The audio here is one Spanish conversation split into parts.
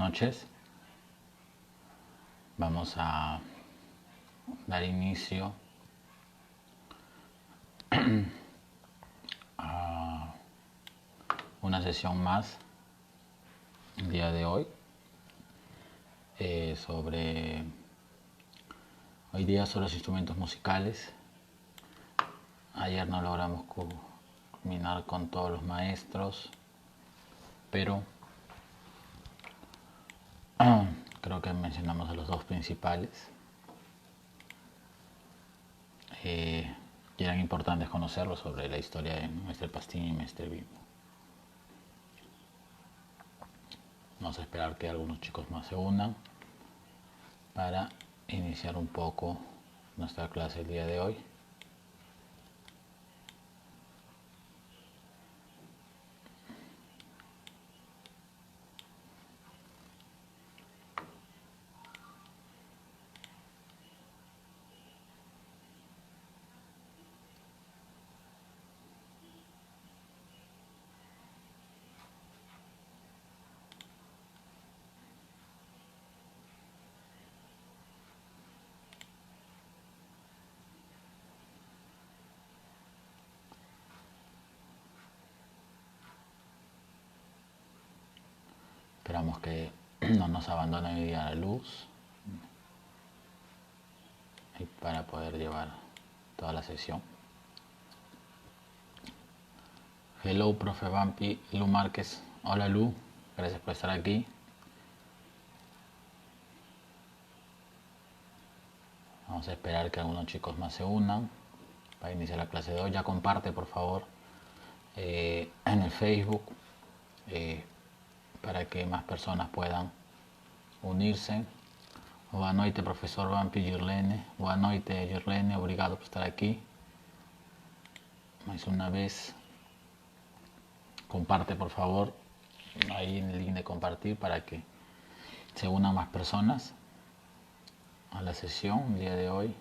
noches. Vamos a dar inicio a una sesión más el día de hoy hoy día sobre los instrumentos musicales. Ayer no logramos culminar con todos los maestros, pero creo que mencionamos a los dos principales y eran importantes conocerlos sobre la historia de Mr. Pastigna y Mr. Bimbo. Vamos a esperar que algunos chicos más se unan para iniciar un poco nuestra clase el día de hoy. Esperamos que no nos abandone hoy día la luz y para poder llevar toda la sesión. Hello, profe Vampi, Lu Márquez. Hola Lu, gracias por estar aquí. Vamos a esperar que algunos chicos más se unan para iniciar la clase de hoy. Ya comparte por favor en el Facebook para que más personas puedan unirse. Boa noite, profesor Vampi Girlene. Boa noite, Girlene. Obrigado por estar aquí. Mais una vez, comparte por favor ahí en el link de compartir para que se unan más personas a la sesión el día de hoy.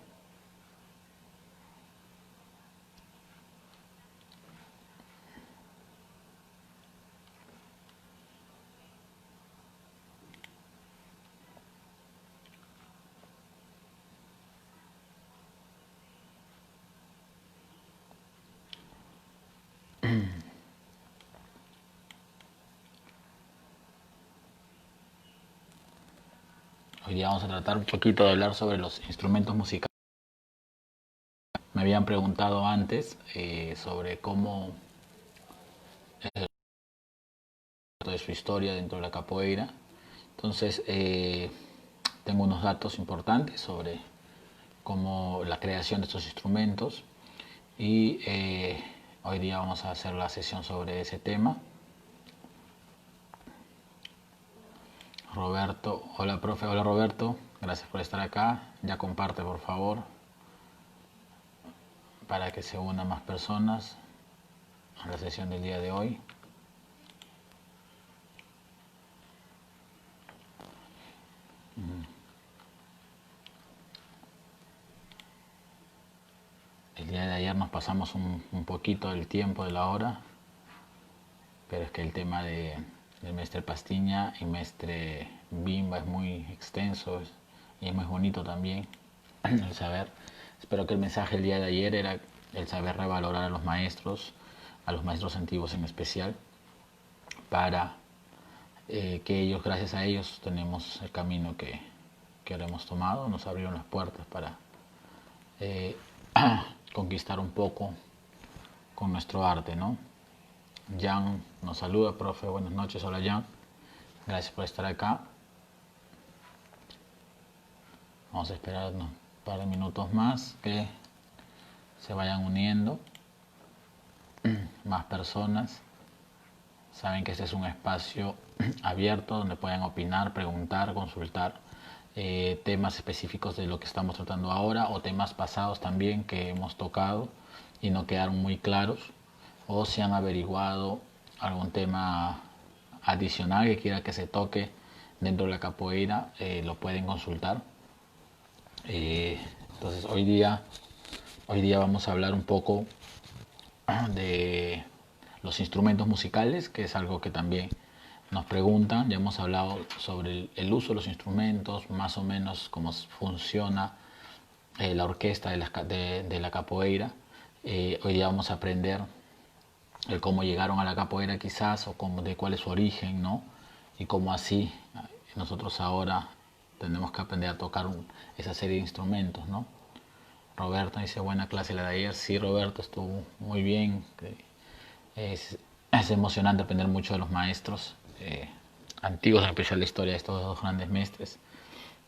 Hoy día vamos a tratar un poquito de hablar sobre los instrumentos musicales. Me habían preguntado antes sobre cómo es su historia dentro de la capoeira. Entonces tengo unos datos importantes sobre cómo la creación de estos instrumentos y hoy día vamos a hacer la sesión sobre ese tema. Roberto, hola profe, hola Roberto, gracias por estar acá. Ya comparte por favor para que se unan más personas a la sesión del día de hoy. El día de ayer nos pasamos un poquito del tiempo de la hora, pero es que el tema del Mr. Pastigna y Mr. Bimbo es muy extenso y es muy bonito también el saber. Espero que el mensaje el día de ayer era el saber revalorar a los maestros antiguos en especial, para que ellos, gracias a ellos, tenemos el camino que ahora hemos tomado. Nos abrieron las puertas para conquistar un poco con nuestro arte, ¿no? Jan nos saluda, profe, buenas noches. Hola Jan, gracias por estar acá. Vamos a esperar unos par de minutos más que se vayan uniendo más personas. Saben que este es un espacio abierto donde pueden opinar, preguntar, consultar temas específicos de lo que estamos tratando ahora o temas pasados también que hemos tocado y no quedaron muy claros, o si han averiguado algún tema adicional que quiera que se toque dentro de la capoeira, lo pueden consultar. Entonces hoy día vamos a hablar un poco de los instrumentos musicales, que es algo que también nos preguntan, ya hemos hablado sobre el uso de los instrumentos, más o menos cómo funciona la orquesta de la capoeira. Hoy día vamos a aprender el cómo llegaron a la capoeira quizás, o de cuál es su origen, ¿no? Y cómo así nosotros ahora tenemos que aprender a tocar esa serie de instrumentos, ¿no? Roberto dice, buena clase la de ayer. Sí, Roberto, estuvo muy bien. Es emocionante aprender mucho de los maestros antiguos, en especial la historia de estos dos grandes mestres.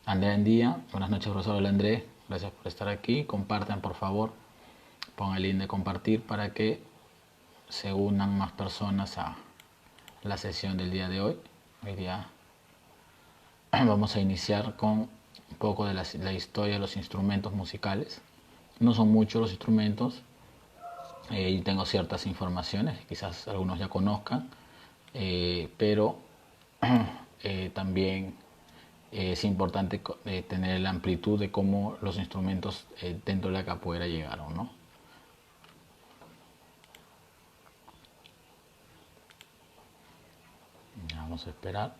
Andrea Endía, buenas noches, profesor. Hola, André, gracias por estar aquí. Compartan, por favor. Pongan el link de compartir para que se unan más personas a la sesión del día de hoy. Hoy día vamos a iniciar con un poco de la historia de los instrumentos musicales. No son muchos los instrumentos, y tengo ciertas informaciones, quizás algunos ya conozcan, pero también es importante tener la amplitud de cómo los instrumentos dentro de la capoeira llegaron, ¿no? Vamos a esperar.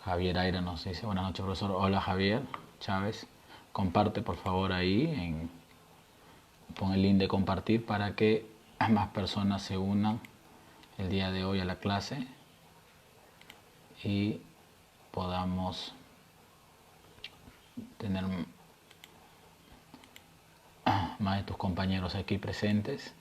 Javier Aira nos dice, buenas noches, profesor. Hola, Javier Chávez. Comparte, por favor, ahí. Pon el link de compartir para que más personas se unan el día de hoy a la clase y podamos tener más de tus compañeros aquí presentes.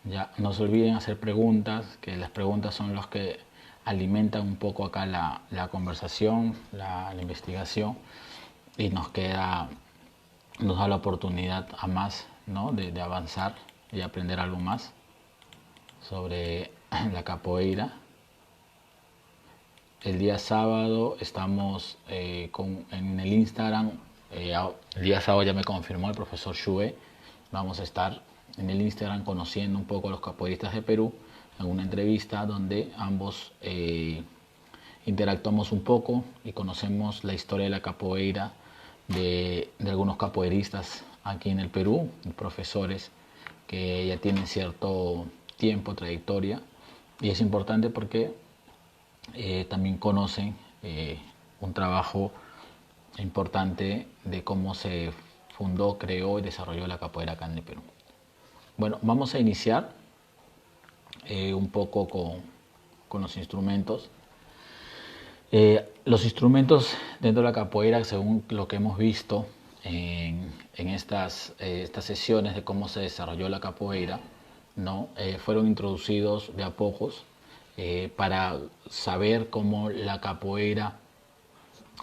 Ya, no se olviden hacer preguntas, que las preguntas son los que alimentan un poco acá la conversación, la investigación, y nos da la oportunidad a más, ¿no? de avanzar y aprender algo más sobre la capoeira. El día sábado estamos en el Instagram. El día sábado ya me confirmó el profesor Shue. Vamos a estar en el Instagram conociendo un poco a los capoeiristas de Perú en una entrevista donde ambos interactuamos un poco y conocemos la historia de la capoeira de algunos capoeiristas aquí en el Perú, profesores que ya tienen cierto tiempo, trayectoria, y es importante porque también conocen un trabajo importante de cómo se fundó, creó y desarrolló la capoeira acá en el Perú. Bueno, vamos a iniciar un poco con los instrumentos. Los instrumentos dentro de la capoeira, según lo que hemos visto en estas sesiones de cómo se desarrolló la capoeira, ¿no? Fueron introducidos de a pocos para saber cómo la capoeira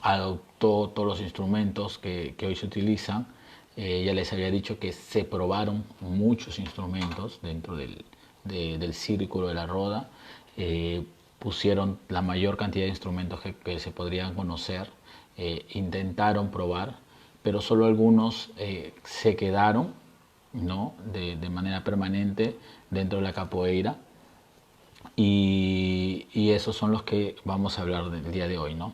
adoptó todos los instrumentos que hoy se utilizan. Ya les había dicho que se probaron muchos instrumentos dentro del círculo de la roda. Pusieron la mayor cantidad de instrumentos que se podrían conocer, intentaron probar, pero solo algunos se quedaron, ¿no? de manera permanente dentro de la capoeira, y esos son los que vamos a hablar del día de hoy, ¿no?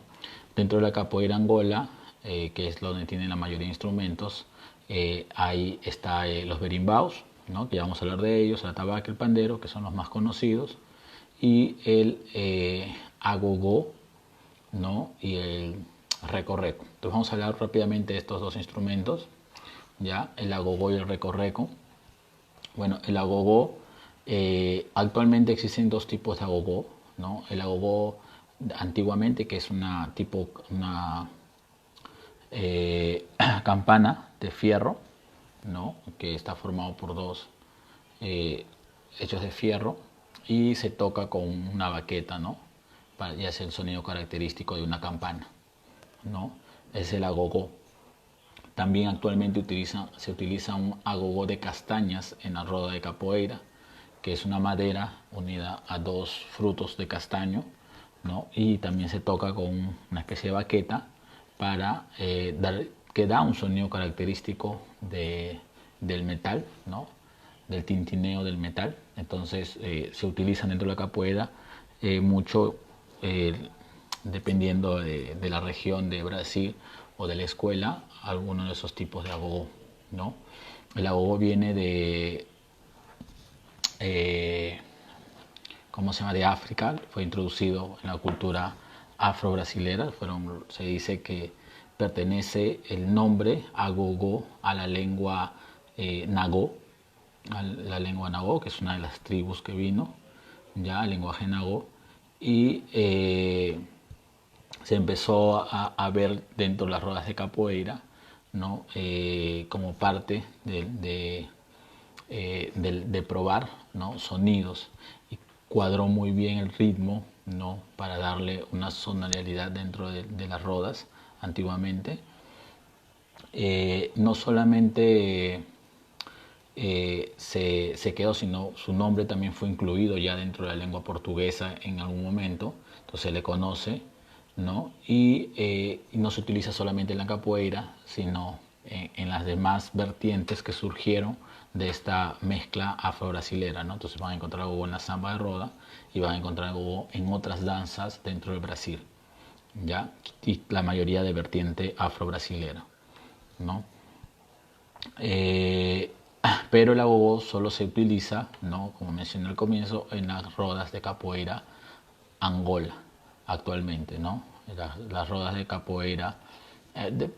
Dentro de la capoeira Angola, que es donde tienen la mayoría de instrumentos, ahí está los berimbaos, ¿no? Que ya vamos a hablar de ellos, el atabaque, el pandero, que son los más conocidos, y el agogó, ¿no? Y el recorreco. Entonces vamos a hablar rápidamente de estos dos instrumentos, ya, el agogó y el recorreco. Bueno, el agogó, actualmente existen dos tipos de agogó, ¿no? El agogó antiguamente, que es una campana de fierro, ¿no? Que está formado por dos hechos de fierro, y se toca con una baqueta, ¿no? Y hace el sonido característico de una campana, ¿no? Es el agogó. También actualmente se utiliza un agogó de castañas en la roda de capoeira, que es una madera unida a dos frutos de castaño, ¿no? Y también se toca con una especie de baqueta para que da un sonido característico del metal, ¿no? Del tintineo del metal. Entonces se utiliza dentro de la capoeira mucho dependiendo de la región de Brasil o de la escuela, alguno de esos tipos de agogó, ¿no? El agogó viene de, ¿cómo se llama?, de África, fue introducido en la cultura afro-brasilera. Se dice que pertenece el nombre agogó a la lengua nagó, a la lengua nagó, que es una de las tribus que vino, ya, el lenguaje nagó, y se empezó a ver dentro de las rodas de capoeira, ¿no? Como parte de probar, ¿no?, sonidos, y cuadró muy bien el ritmo, ¿no?, para darle una sonoridad dentro de las rodas antiguamente. No solamente se quedó, sino su nombre también fue incluido ya dentro de la lengua portuguesa en algún momento, entonces se le conoce, ¿no? Y no se utiliza solamente en la capoeira, sino en las demás vertientes que surgieron de esta mezcla afro-brasilera, ¿no? Entonces van a encontrar agogó en la samba de roda y van a encontrar agogó en otras danzas dentro del Brasil, ¿ya? Y la mayoría de vertiente afro-brasilera, ¿no? Pero el agogó solo se utiliza, ¿no?, como mencioné al comienzo, en las rodas de capoeira Angola actualmente, ¿no? Las rodas de capoeira,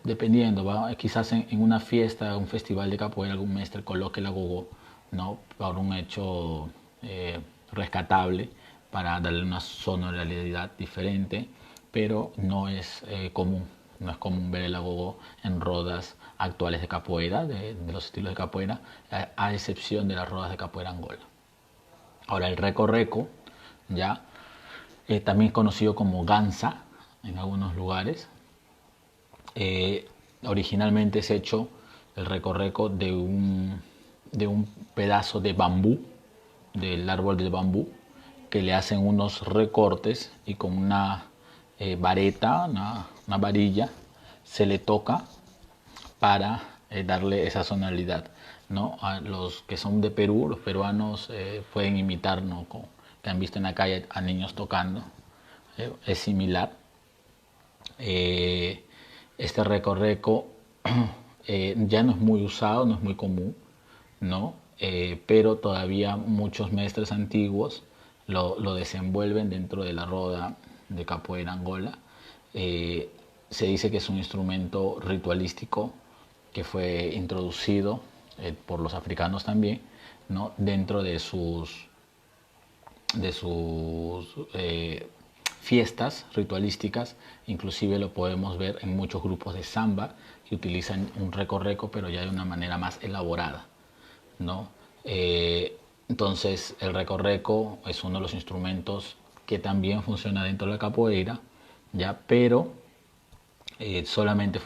dependiendo, ¿va? Quizás en una fiesta, un festival de capoeira, algún maestro coloque el agogó, ¿no?, por un hecho rescatable, para darle una sonoridad diferente, pero no es común. No es común ver el agogó en rodas actuales de capoeira, de los estilos de capoeira, a excepción de las rodas de capoeira Angola. Ahora, el reco-reco, ya, también conocido como ganza en algunos lugares, originalmente es hecho el reco-reco de un pedazo de bambú, del árbol del bambú, que le hacen unos recortes y con una vareta, una varilla, se le toca para darle esa sonoridad, ¿no? A los que son de Perú, los peruanos pueden imitar, ¿no?, que han visto en la calle a niños tocando, es similar. Este reco-reco ya no es muy usado, no es muy común, ¿no? Pero todavía muchos maestros antiguos lo desenvuelven dentro de la roda de capoeira Angola. Se dice que es un instrumento ritualístico que fue introducido por los africanos también, ¿no?, dentro de sus fiestas ritualísticas. Inclusive lo podemos ver en muchos grupos de samba que utilizan un reco-reco, pero ya de una manera más elaborada, ¿no? Entonces el reco-reco es uno de los instrumentos que también funciona dentro de la capoeira, ya, pero solamente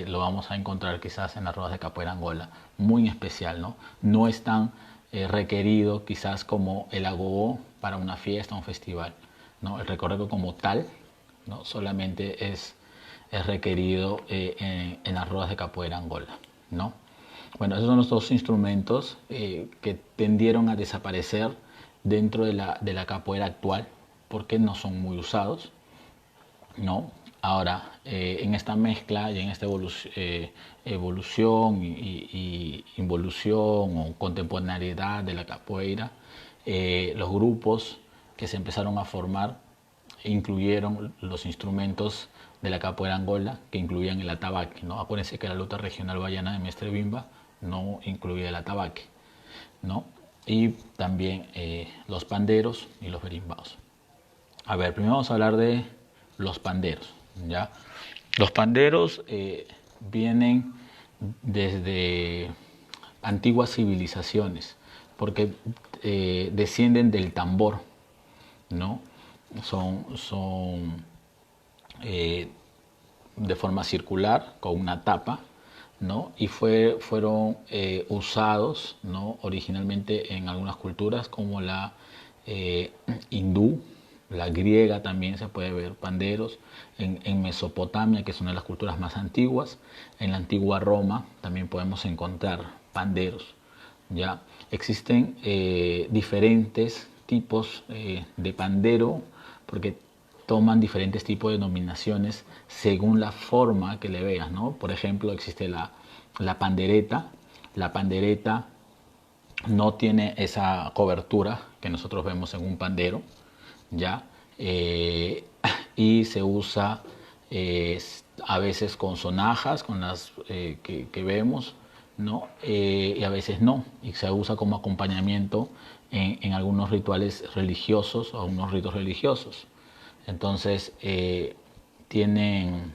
lo vamos a encontrar quizás en las rodas de capoeira Angola, muy en especial, ¿no? No es tan requerido quizás como el agogó para una fiesta o un festival, ¿no? El reco-reco como tal, ¿no?, solamente es requerido en las rodas de capoeira Angola, ¿no? Bueno, esos son los dos instrumentos que tendieron a desaparecer dentro de la capoeira actual, porque no son muy usados, ¿no? Ahora, en esta mezcla y en esta evolución y involución o contemporaneidad de la capoeira, los grupos que se empezaron a formar incluyeron los instrumentos de la capoeira Angola, que incluían el atabaque, ¿no? Acuérdense que la luta regional baiana de Mestre Bimba no incluía el atabaque, ¿no? Y también los panderos y los berimbaos. A ver, primero vamos a hablar de los panderos, ¿ya? Los panderos vienen desde antiguas civilizaciones, porque descienden del tambor, ¿no? Son de forma circular, con una tapa, ¿no? Y fueron usados, ¿no?, originalmente en algunas culturas como la hindú, la griega. También se puede ver panderos en Mesopotamia, que es una de las culturas más antiguas. En la antigua Roma también podemos encontrar panderos, ¿ya? Existen diferentes tipos de pandero, porque toman diferentes tipos de denominaciones según la forma que le veas, ¿no? Por ejemplo, existe la pandereta. La pandereta no tiene esa cobertura que nosotros vemos en un pandero, ¿ya? Y se usa a veces con sonajas, con las que vemos, ¿no? Y a veces no, y se usa como acompañamiento en algunos rituales religiosos o unos ritos religiosos. Entonces, tienen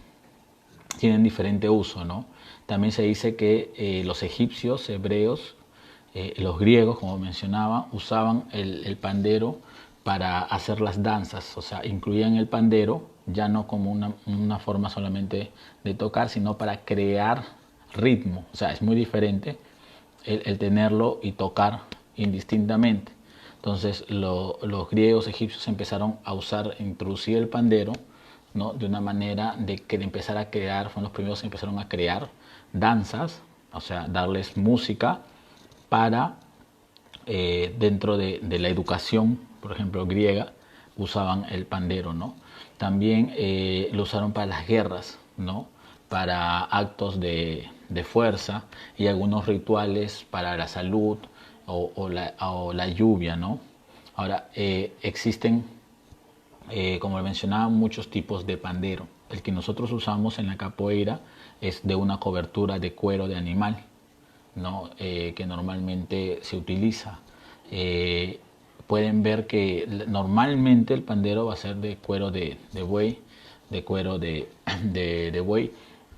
diferente uso, ¿no? También se dice que los egipcios, hebreos, los griegos, como mencionaba, usaban el pandero para hacer las danzas, o sea, incluían el pandero ya no como una forma solamente de tocar, sino para crear ritmo. O sea, es muy diferente el tenerlo y tocar indistintamente. Entonces los griegos, egipcios empezaron a introducir el pandero, ¿no? De una manera de que empezar a crear, fueron los primeros que empezaron a crear danzas, o sea, darles música para dentro de la educación, por ejemplo, griega, usaban el pandero, ¿no? También lo usaron para las guerras, ¿no? Para actos de fuerza y algunos rituales para la salud o la lluvia, ¿no? Ahora, existen, como mencionaba, muchos tipos de pandero. El que nosotros usamos en la capoeira es de una cobertura de cuero de animal, ¿no? Que normalmente se utiliza. Pueden ver que normalmente el pandero va a ser de cuero de buey, de cuero de buey,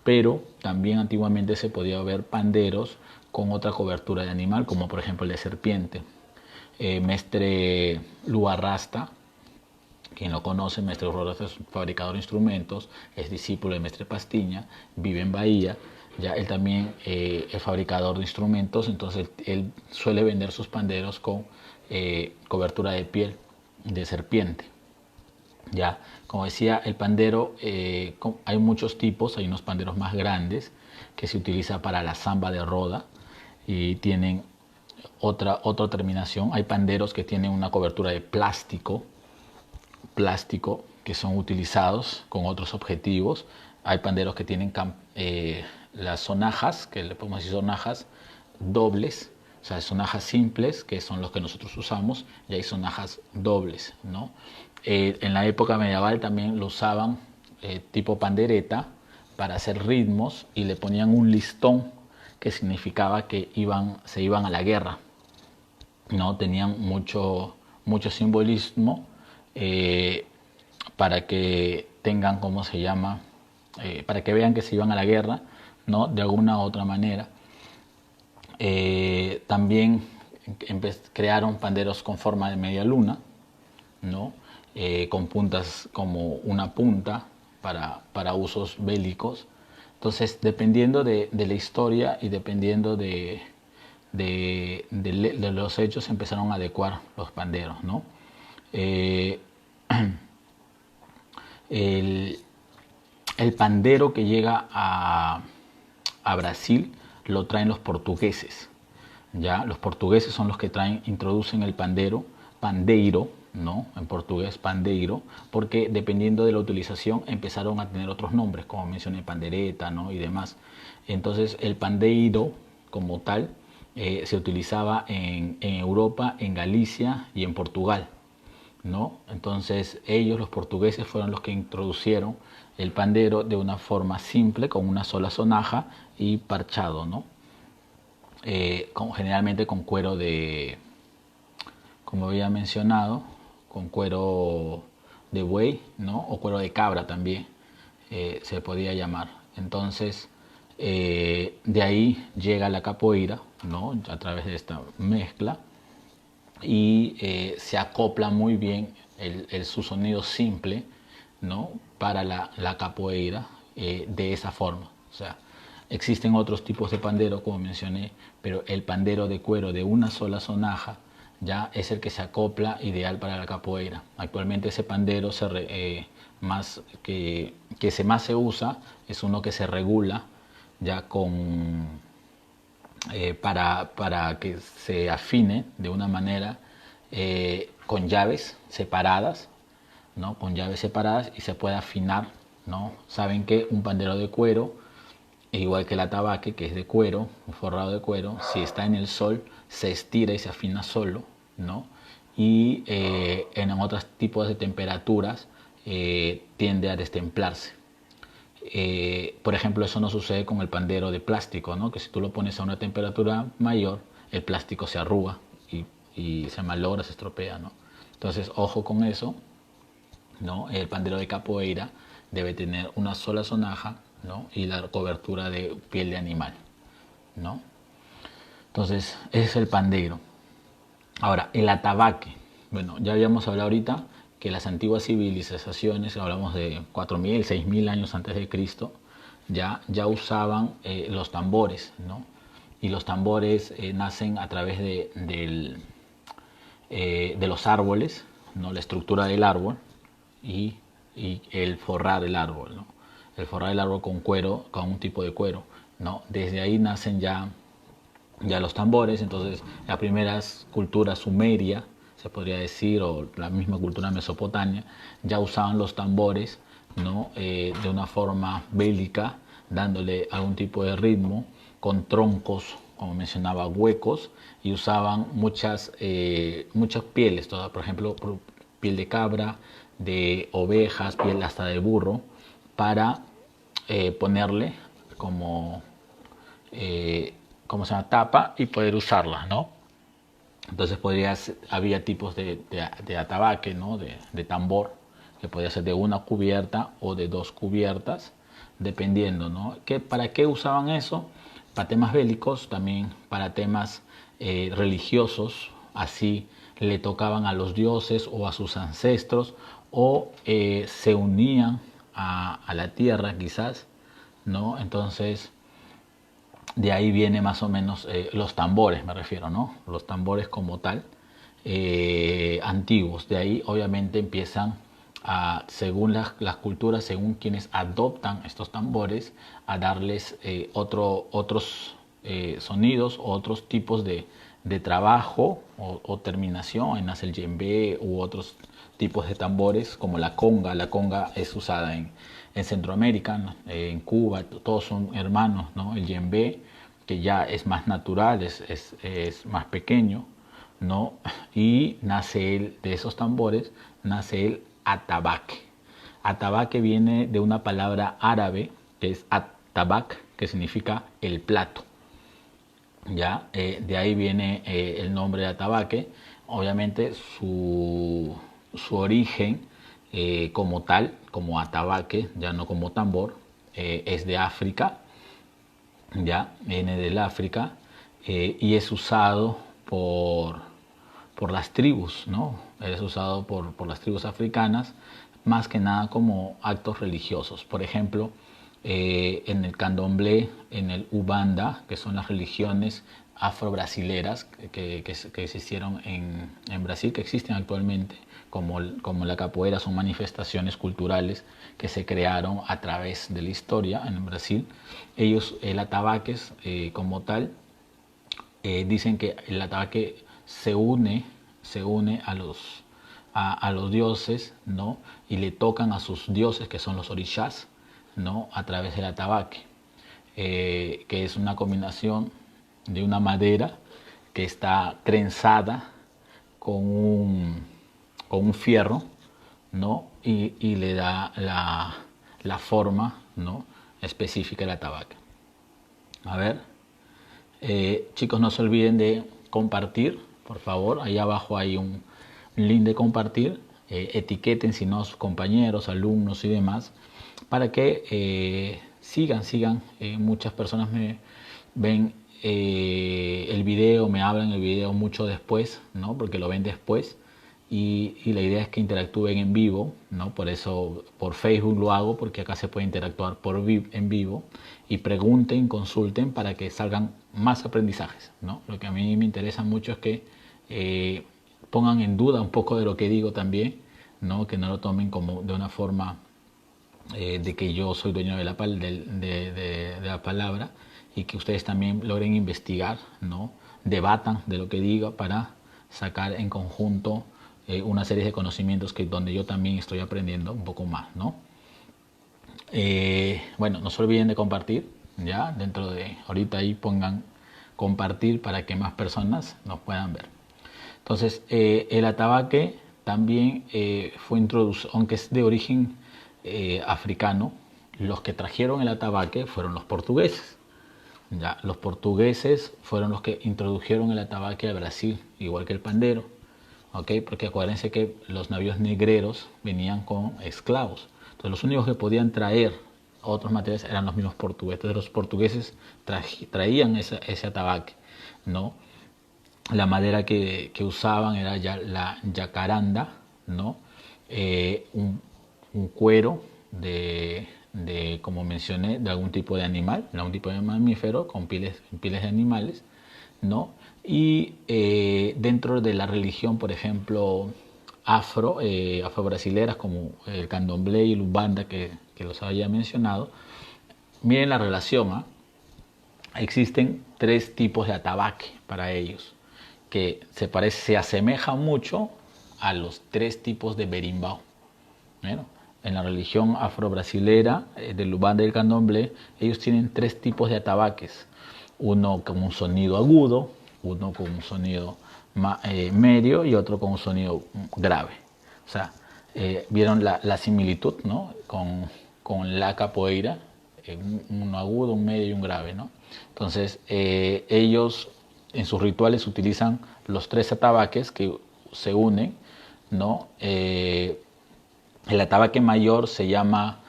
pero también antiguamente se podía ver panderos con otra cobertura de animal, como por ejemplo el de serpiente. Mestre Luarrasta, quien lo conoce, Mestre Luarrasta es fabricador de instrumentos, es discípulo de Mestre Pastiña, vive en Bahía. Ya él también es fabricador de instrumentos, entonces él suele vender sus panderos con cobertura de piel de serpiente. Ya, como decía, el pandero, hay muchos tipos, hay unos panderos más grandes que se utiliza para la samba de roda y tienen otra terminación. Hay panderos que tienen una cobertura de plástico que son utilizados con otros objetivos. Hay panderos que tienen las sonajas, que le podemos decir sonajas dobles, o sea, sonajas simples, que son los que nosotros usamos, y hay sonajas dobles, ¿no? En la época medieval también lo usaban tipo pandereta para hacer ritmos y le ponían un listón que significaba que se iban a la guerra, ¿no? Tenían mucho simbolismo para que tengan, ¿cómo se llama? Para que vean que se iban a la guerra, ¿no? De alguna u otra manera. También crearon panderos con forma de media luna, ¿no? Con puntas como una punta para usos bélicos. Entonces, dependiendo de la historia y dependiendo de los hechos, empezaron a adecuar los panderos, ¿no? El pandero que llega a Brasil lo traen los portugueses. Ya los portugueses son los que introducen el pandeiro, ¿no? En portugués pandeiro, porque dependiendo de la utilización empezaron a tener otros nombres, como mencioné, pandereta, ¿no? Y demás. Entonces el pandeiro como tal se utilizaba en Europa, en Galicia y en Portugal, ¿no? Entonces ellos, los portugueses, fueron los que introducieron el pandero de una forma simple, con una sola sonaja y parchado, ¿no? Generalmente con cuero como había mencionado, con cuero de buey, ¿no? O cuero de cabra también se podía llamar. Entonces, de ahí llega la capoeira, ¿no? A través de esta mezcla, y se acopla muy bien su sonido simple, ¿no? Para la capoeira de esa forma. O sea, existen otros tipos de pandero, como mencioné, pero el pandero de cuero de una sola sonaja ya es el que se acopla ideal para la capoeira. Actualmente ese pandero más se usa es uno que se regula ya para que se afine de una manera con llaves separadas, ¿no? Con llaves separadas y se puede afinar, ¿no? Saben que un pandero de cuero, igual que el atabaque, que es de cuero, un forrado de cuero, si está en el sol, se estira y se afina solo, ¿no? Y en otros tipos de temperaturas tiende a destemplarse. Por ejemplo, eso no sucede con el pandero de plástico, ¿no? Que si tú lo pones a una temperatura mayor, el plástico se arruga y se malogra, se estropea, ¿no? Entonces, ojo con eso, ¿no? El pandero de capoeira debe tener una sola sonaja, ¿no? Y la cobertura de piel de animal, ¿no? Entonces, ese es el pandero. Ahora, el atabaque. Bueno, ya habíamos hablado ahorita que las antiguas civilizaciones, hablamos de 4.000, 6.000 años antes de Cristo, ya usaban los tambores, ¿no? Y los tambores nacen a través de los árboles, ¿no? La estructura del árbol y el forrar el árbol, ¿no? El forrar el árbol con cuero, con un tipo de cuero, ¿no? Desde ahí nacen ya los tambores. Entonces las primeras culturas sumeria, se podría decir, o la misma cultura mesopotamia, ya usaban los tambores, ¿no? De una forma bélica, dándole algún tipo de ritmo, con troncos, como mencionaba, huecos, y usaban muchas pieles, todas, por ejemplo, piel de cabra, de ovejas, piel hasta de burro, para ponerle como se llama, tapa y poder usarla, ¿no? Entonces había tipos de atabaque, ¿no? De tambor, que podía ser de una cubierta o de dos cubiertas, dependiendo, ¿no? ¿Para qué usaban eso? Para temas bélicos, también para temas religiosos, así le tocaban a los dioses o a sus ancestros, o se unían a la tierra quizás, ¿no? Entonces de ahí viene más o menos los tambores, me refiero, ¿no? Los tambores como tal, antiguos. De ahí obviamente empiezan según las culturas, según quienes adoptan estos tambores, a darles otros sonidos o otros tipos de trabajo o terminación. Ahí nace el djembe u otros tipos de tambores como la conga. La conga es usada en Centroamérica, ¿no? En Cuba, todos son hermanos, ¿no? El djembe, que ya es más natural, es más pequeño, ¿no? Y de esos tambores nace el atabaque. Atabaque viene de una palabra árabe que es atabak, que significa el plato. ¿Ya? De ahí viene el nombre de atabaque. Obviamente su origen como tal, como atabaque, ya no como tambor, es de África, ya viene del África, y es usado por las tribus, ¿no? Es usado por las tribus africanas, más que nada como actos religiosos. Por ejemplo, en el candomblé, en el ubanda, que son las religiones afro-brasileras que existieron en Brasil, que existen actualmente, como la capoeira, son manifestaciones culturales que se crearon a través de la historia en Brasil. Ellos, el atabaque como tal, dicen que el atabaque se une a los dioses, ¿no? Y le tocan a sus dioses, que son los orishas, ¿no? A través del atabaque, que es una combinación de una madera que está trenzada con un fierro, ¿no? Y le da la forma, ¿no? específica del atabaque. A ver, chicos, no se olviden de compartir, por favor. Ahí abajo hay un link de compartir. Etiqueten, si no, sus compañeros, alumnos y demás, para que sigan. Muchas personas me ven el video, me hablan el video mucho después, ¿no? Porque lo ven después. Y la idea es que interactúen en vivo, ¿no? Por eso por Facebook lo hago, porque acá se puede interactuar en vivo, y pregunten, consulten para que salgan más aprendizajes, ¿no? Lo que a mí me interesa mucho es que pongan en duda un poco de lo que digo también, ¿no? Que no lo tomen como de una forma de que yo soy dueño de la palabra, y que ustedes también logren investigar, ¿no? Debatan de lo que diga para sacar en conjunto una serie de conocimientos donde yo también estoy aprendiendo un poco más, ¿no? Bueno, no se olviden de compartir, ya, ahorita ahí pongan compartir para que más personas nos puedan ver. Entonces, el atabaque también fue introducido, aunque es de origen africano, los que trajeron el atabaque fueron los portugueses. Ya, los portugueses fueron los que introdujeron el atabaque a Brasil, igual que el pandero, ¿okay? Porque acuérdense que los navíos negreros venían con esclavos. Entonces los únicos que podían traer otros materiales eran los mismos portugueses. Entonces los portugueses traían ese atabaque, ¿no? La madera que usaban era ya la yacaranda, ¿no? Un cuero como mencioné, de algún tipo de animal, de algún tipo de mamífero con pieles de animales, ¿no? Y dentro de la religión, por ejemplo, afro-brasileras como el candomblé y el umbanda que los había mencionado, miren la relación, ¿eh? Existen 3 tipos de atabaque para ellos, que se asemejan mucho a los 3 tipos de berimbau. Bueno, en la religión afro-brasilera del umbanda y el candomblé, ellos tienen 3 tipos de atabaques. Uno con un sonido agudo, uno con un sonido medio y otro con un sonido grave. O sea, vieron la similitud, ¿no? con la capoeira, uno agudo, un medio y un grave, ¿no? Entonces, ellos en sus rituales utilizan los 3 atabaques que se unen, ¿no? El atabaque mayor se llama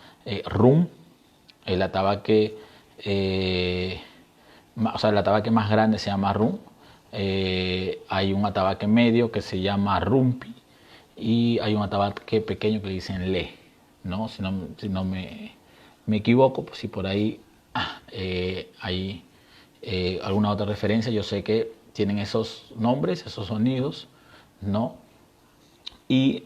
rum, el atabaque el atabaque más grande se llama rum, hay un atabaque medio que se llama rumpi y hay un atabaque pequeño que le dicen le, ¿no? Si no me equivoco, pues si por ahí hay alguna otra referencia, yo sé que tienen esos nombres, esos sonidos, ¿no? Y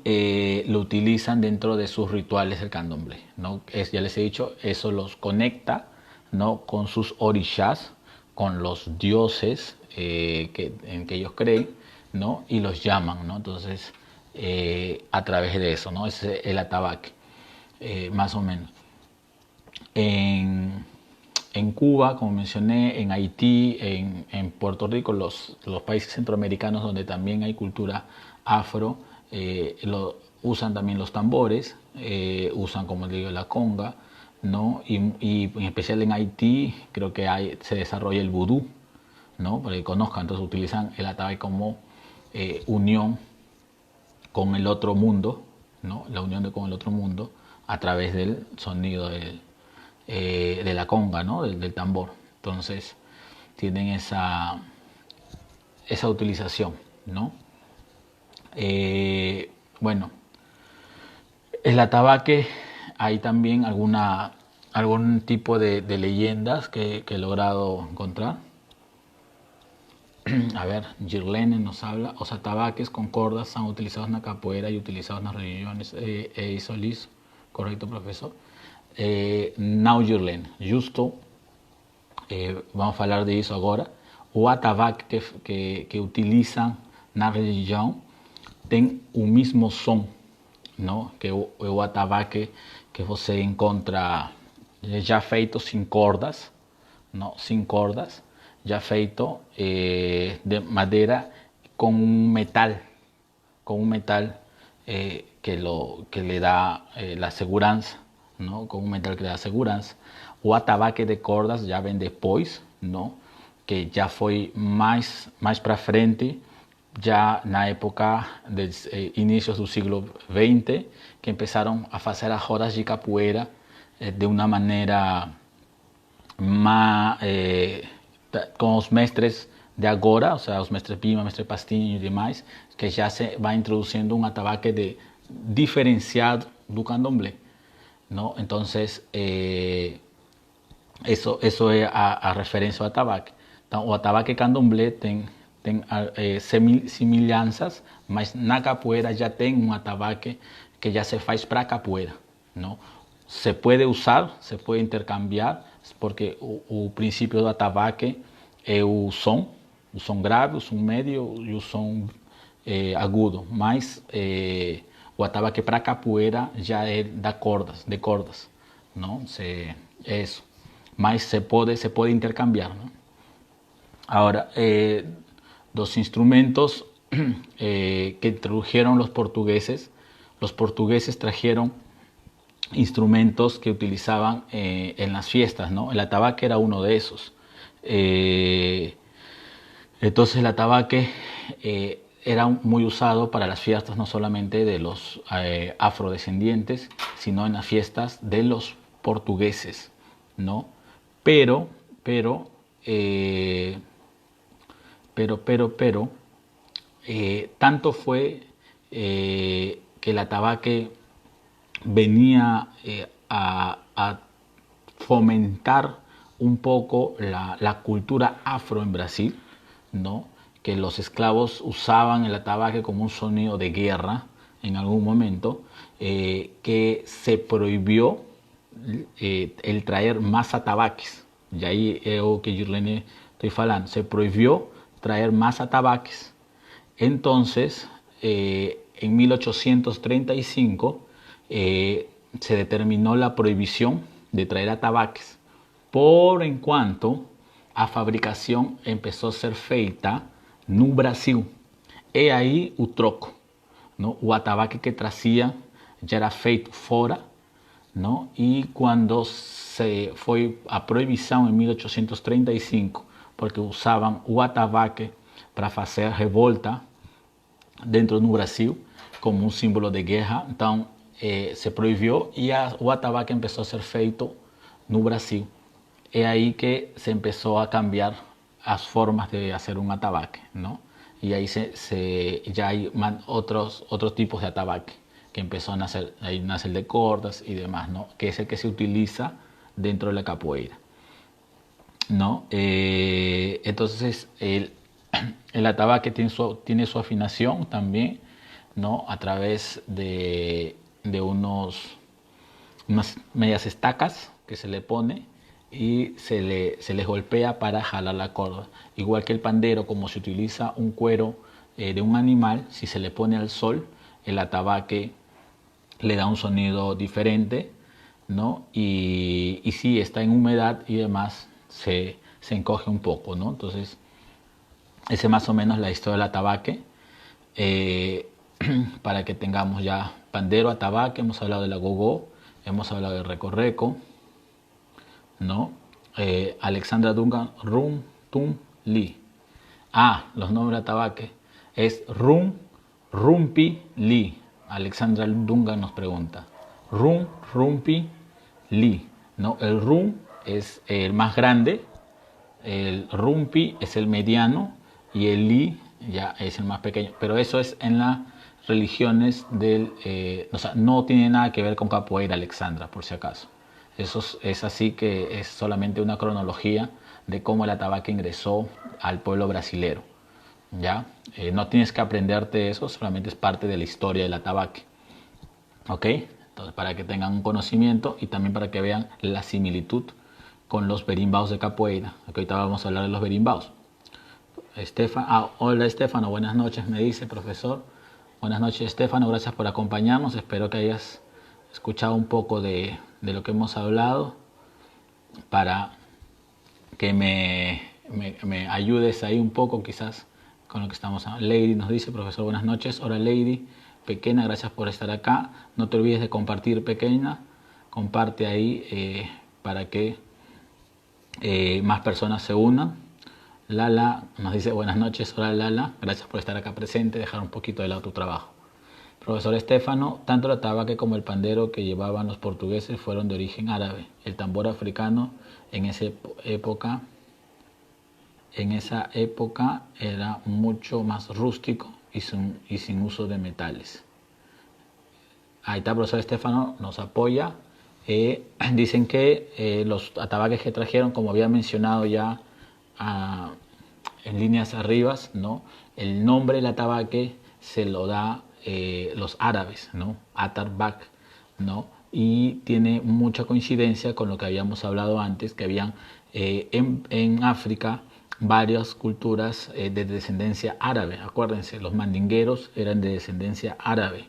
lo utilizan dentro de sus rituales del candomblé, ¿no? Ya les he dicho, eso los conecta, ¿no? con sus orishas, con los dioses en que ellos creen, ¿no? Y los llaman, ¿no? Entonces, a través de eso, ¿no? Es el atabaque, más o menos. En Cuba, como mencioné, en Haití, en Puerto Rico, los países centroamericanos donde también hay cultura afro, usan también los tambores, usan, como digo, la conga, ¿no? Y en especial en Haití creo que se desarrolla el vudú, ¿no? Para que conozcan, entonces utilizan el atabaque como unión con el otro mundo, ¿no? La unión con el otro mundo a través del sonido de la conga, ¿no? del tambor. Entonces tienen esa utilización, ¿no? Bueno, el atabaque, hay también algún tipo de leyendas que he logrado encontrar. A ver, Girlene nos habla, os atabaques con cordas son utilizados en la capoeira y utilizados en las religiones. Solís, correcto, profesor. Now Girlene, justo, vamos a falar disso agora. O atabaque que utilizam na religião tem o mesmo som, não? Que o atabaque que você encontra já feito sem cordas, não? Sem cordas, já feito de madeira com um metal que le da la segurança, ¿no? Con un metal que le da segurança. O atabaque de cordas já vem depois, ¿no? Que já foi mais para frente, já na época dos inicios do siglo XX, que empezaram a fazer as rodas de capoeira de uma maneira mais com os mestres de agora, ou seja, os mestres Bima, mestre Pastinho e demais, que já se vai introduzindo um atabaque diferenciado do candomblé, ¿no? Entonces, eso es a referencia ao atabaque. Então, o atabaque candomblé tem semelhanças, mas na capoeira já tem um atabaque que já se faz para capoeira, ¿no? Se puede usar, se puede intercambiar, porque o princípio do atabaque é o som grave, o som médio e o som agudo, mas o atabaque para capoeira já é de cordas, não? Isso, mas se pode intercambiar, não? Ahora, los instrumentos que introdujeron los portugueses trajeron instrumentos que utilizaban en las fiestas, ¿no? El atabaque era uno de esos. Entonces el atabaque era muy usado para las fiestas no solamente de los afrodescendientes, sino en las fiestas de los portugueses, ¿no? Pero, pero, eh, tanto fue que el atabaque venía a fomentar un poco la cultura afro en Brasil, ¿no? Que los esclavos usaban el atabaque como un sonido de guerra en algún momento, que se prohibió el traer más atabaques. Y ahí es lo que Girlene estoy falando. Se prohibió traer más atabaques. Entonces, en 1835 se determinó la prohibición de traer atabaques, por en cuanto a fabricação começou a ser feita no Brasil. E aí o troco, não? O atabaque que trazia já era feito fora, não? E quando se foi a proibição em 1835, porque usavam o atabaque para fazer revolta dentro do Brasil, como um símbolo de guerra, então se proibiu e o atabaque começou a ser feito no Brasil. Es ahí que se empezó a cambiar las formas de hacer un atabaque, ¿no? Y ahí ya hay otros tipos de atabaque que empezó a nacer. Ahí nace el de cordas y demás, ¿no? Que es el que se utiliza dentro de la capoeira, ¿no? Entonces el atabaque tiene su afinación también, ¿no? A través de unas medias estacas que se le pone y se les golpea para jalar la corda. Igual que el pandero, como se utiliza un cuero de un animal, si se le pone al sol, el atabaque le da un sonido diferente, ¿no? Y si está en humedad y demás, se encoge un poco, ¿no? Entonces, esa es más o menos la historia del atabaque. Para que tengamos ya pandero, atabaque, hemos hablado de la gogó, hemos hablado de reco-reco, ¿no? Alexandra Dungan, Rum, Tum, Li. Los nombres de atabaque es Rum, Rumpi, Li. Alexandra Dungan nos pregunta. Rum, Rumpi, Li, ¿no? El Rum es el más grande, el Rumpi es el mediano y el Li ya es el más pequeño. Pero eso es en las religiones o sea, no tiene nada que ver con capoeira, Alexandra, por si acaso. Eso es así, que es solamente una cronología de cómo el atabaque ingresó al pueblo brasilero, ¿ya? No tienes que aprenderte eso, solamente es parte de la historia del atabaque, ¿ok? Entonces, para que tengan un conocimiento y también para que vean la similitud con los berimbaos de capoeira. Aquí ahorita vamos a hablar de los berimbaos. Hola Estefano, buenas noches, me dice profesor. Buenas noches Estefano, gracias por acompañarnos. Espero que hayas escuchado un poco de lo que hemos hablado para que me ayudes ahí un poco quizás con lo que estamos hablando. Lady nos dice, profesor, buenas noches. Hola Lady, Pequeña, gracias por estar acá. No te olvides de compartir, Pequeña. Comparte ahí para que más personas se unan. Lala nos dice, buenas noches. Hola Lala, gracias por estar acá presente, dejar un poquito de lado tu trabajo. Profesor Estefano, tanto el atabaque como el pandero que llevaban los portugueses fueron de origen árabe. El tambor africano en esa época era mucho más rústico y sin uso de metales. Ahí está, profesor Estefano, nos apoya. Dicen que los atabaques que trajeron, como había mencionado ya en líneas arriba, ¿no? El nombre del atabaque se lo da los árabes, ¿no? Atarbak, ¿no? Y tiene mucha coincidencia con lo que habíamos hablado antes, que habían en África varias culturas de descendencia árabe. Acuérdense, los mandingueros eran de descendencia árabe.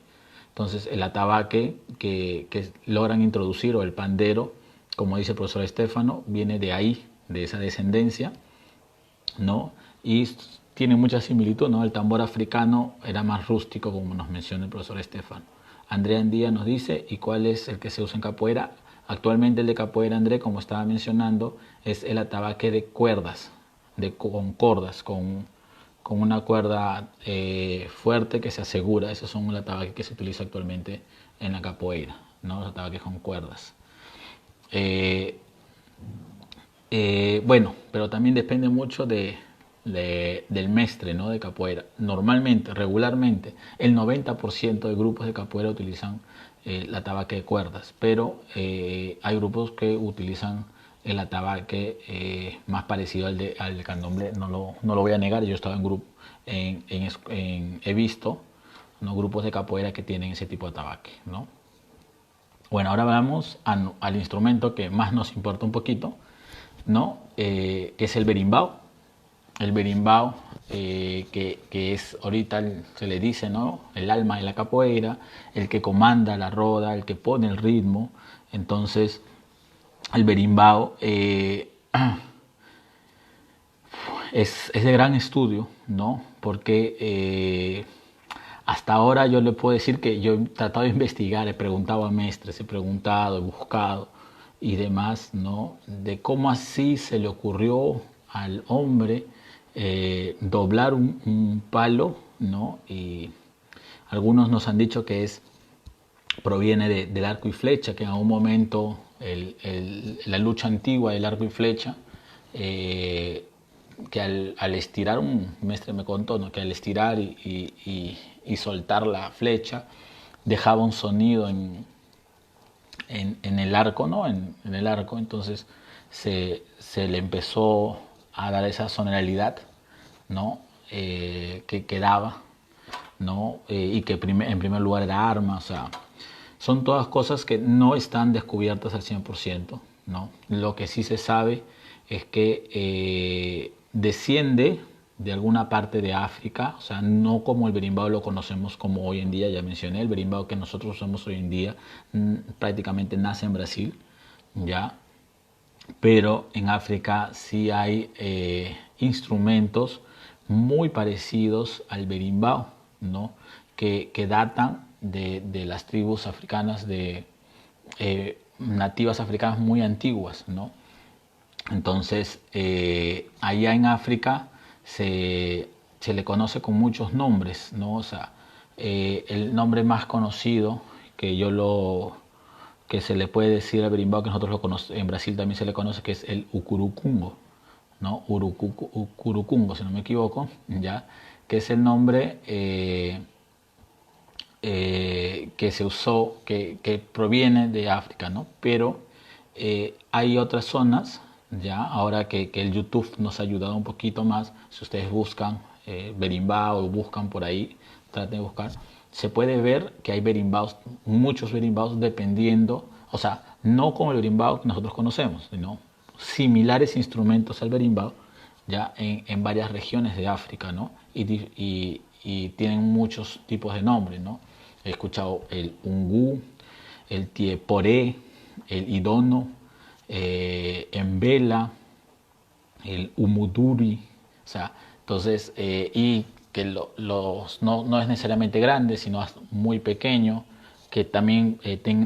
Entonces el atabaque que logran introducir, o el pandero, como dice el profesor Estefano, viene de ahí, de esa descendencia, ¿no? Y tiene mucha similitud, ¿no? El tambor africano era más rústico, como nos menciona el profesor Estefano. Andrea Andía nos dice, ¿y cuál es el que se usa en capoeira? Actualmente el de capoeira, André, como estaba mencionando, es el atabaque de cuerdas, con cordas, con una cuerda fuerte que se asegura. Esos son los atabaques que se utiliza actualmente en la capoeira, ¿no? Los atabaques con cuerdas. Bueno, pero también depende mucho del mestre, ¿no? De capoeira. Normalmente, regularmente, el 90% de grupos de capoeira utilizan el atabaque de cuerdas, pero hay grupos que utilizan el atabaque más parecido al de candomblé. No lo voy a negar, yo he estado en grupo, he visto, ¿no?, grupos de capoeira que tienen ese tipo de atabaque, ¿no? Bueno, ahora vamos al instrumento que más nos importa un poquito, ¿no? Que es el berimbau. El berimbau, que es ahorita se le dice, ¿no?, el alma de la capoeira, el que comanda la roda, el que pone el ritmo. Entonces, el berimbau es de gran estudio, ¿no? Porque hasta ahora yo le puedo decir que yo he tratado de investigar, he preguntado a maestres, he preguntado, he buscado y demás, ¿no?, de cómo así se le ocurrió al hombre doblar un palo, ¿no? Y algunos nos han dicho que proviene del arco y flecha, que en algún momento la lucha antigua del arco y flecha, que al estirar, un maestre me contó, ¿no?, que al estirar y soltar la flecha dejaba un sonido en el arco, ¿no? En el arco. Entonces se le empezó a dar esa sonoridad, ¿no? Que quedaba, ¿no? Y que en primer lugar era arma. O sea, son todas cosas que no están descubiertas al 100%, ¿no? Lo que sí se sabe es que desciende de alguna parte de África, o sea, no como el berimbau lo conocemos como hoy en día. Ya mencioné, el berimbau que nosotros usamos hoy en día prácticamente nace en Brasil, ¿ya? Pero en África sí hay instrumentos muy parecidos al berimbau, ¿no?, que datan de las tribus africanas, nativas africanas muy antiguas, ¿no? Entonces, allá en África se le conoce con muchos nombres, ¿no? O sea, el nombre más conocido que se le puede decir al berimbau, que nosotros lo conocemos, en Brasil también se le conoce, que es el ucurucungo, ¿no? Ucurucungo, si no me equivoco, ¿ya? Que es el nombre que se usó, que proviene de África, ¿no? Pero hay otras zonas, ya, ahora que el YouTube nos ha ayudado un poquito más. Si ustedes buscan berimbau o buscan por ahí, traten de buscar, se puede ver que hay berimbaus, muchos berimbaus, dependiendo, o sea, no como el berimbau que nosotros conocemos, sino similares instrumentos al berimbau, ya en varias regiones de África, ¿no? Y tienen muchos tipos de nombres, ¿no? He escuchado el ungu, el tieporé, el idono, embela, el umuduri, o sea, entonces, y que no es necesariamente grande, sino muy pequeño, que también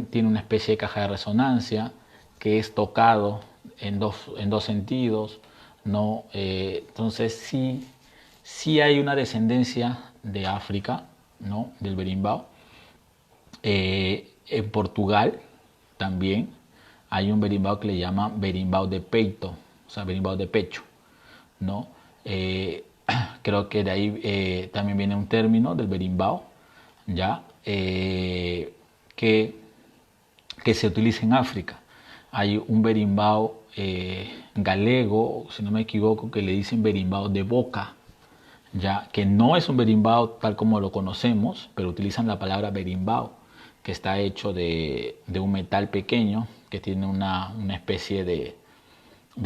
tiene una especie de caja de resonancia, que es tocado en dos sentidos, ¿no? Entonces sí hay una descendencia de África, ¿no?, del berimbau. En Portugal también hay un berimbau que le llaman berimbau de peito, o sea, berimbau de pecho, ¿no? Creo que de ahí también viene un término del berimbau, ¿ya? Que se utiliza en África. Hay un berimbau galego, si no me equivoco, que le dicen berimbau de boca, ya, que no es un berimbau tal como lo conocemos, pero utilizan la palabra berimbau, que está hecho de un metal pequeño que tiene una especie de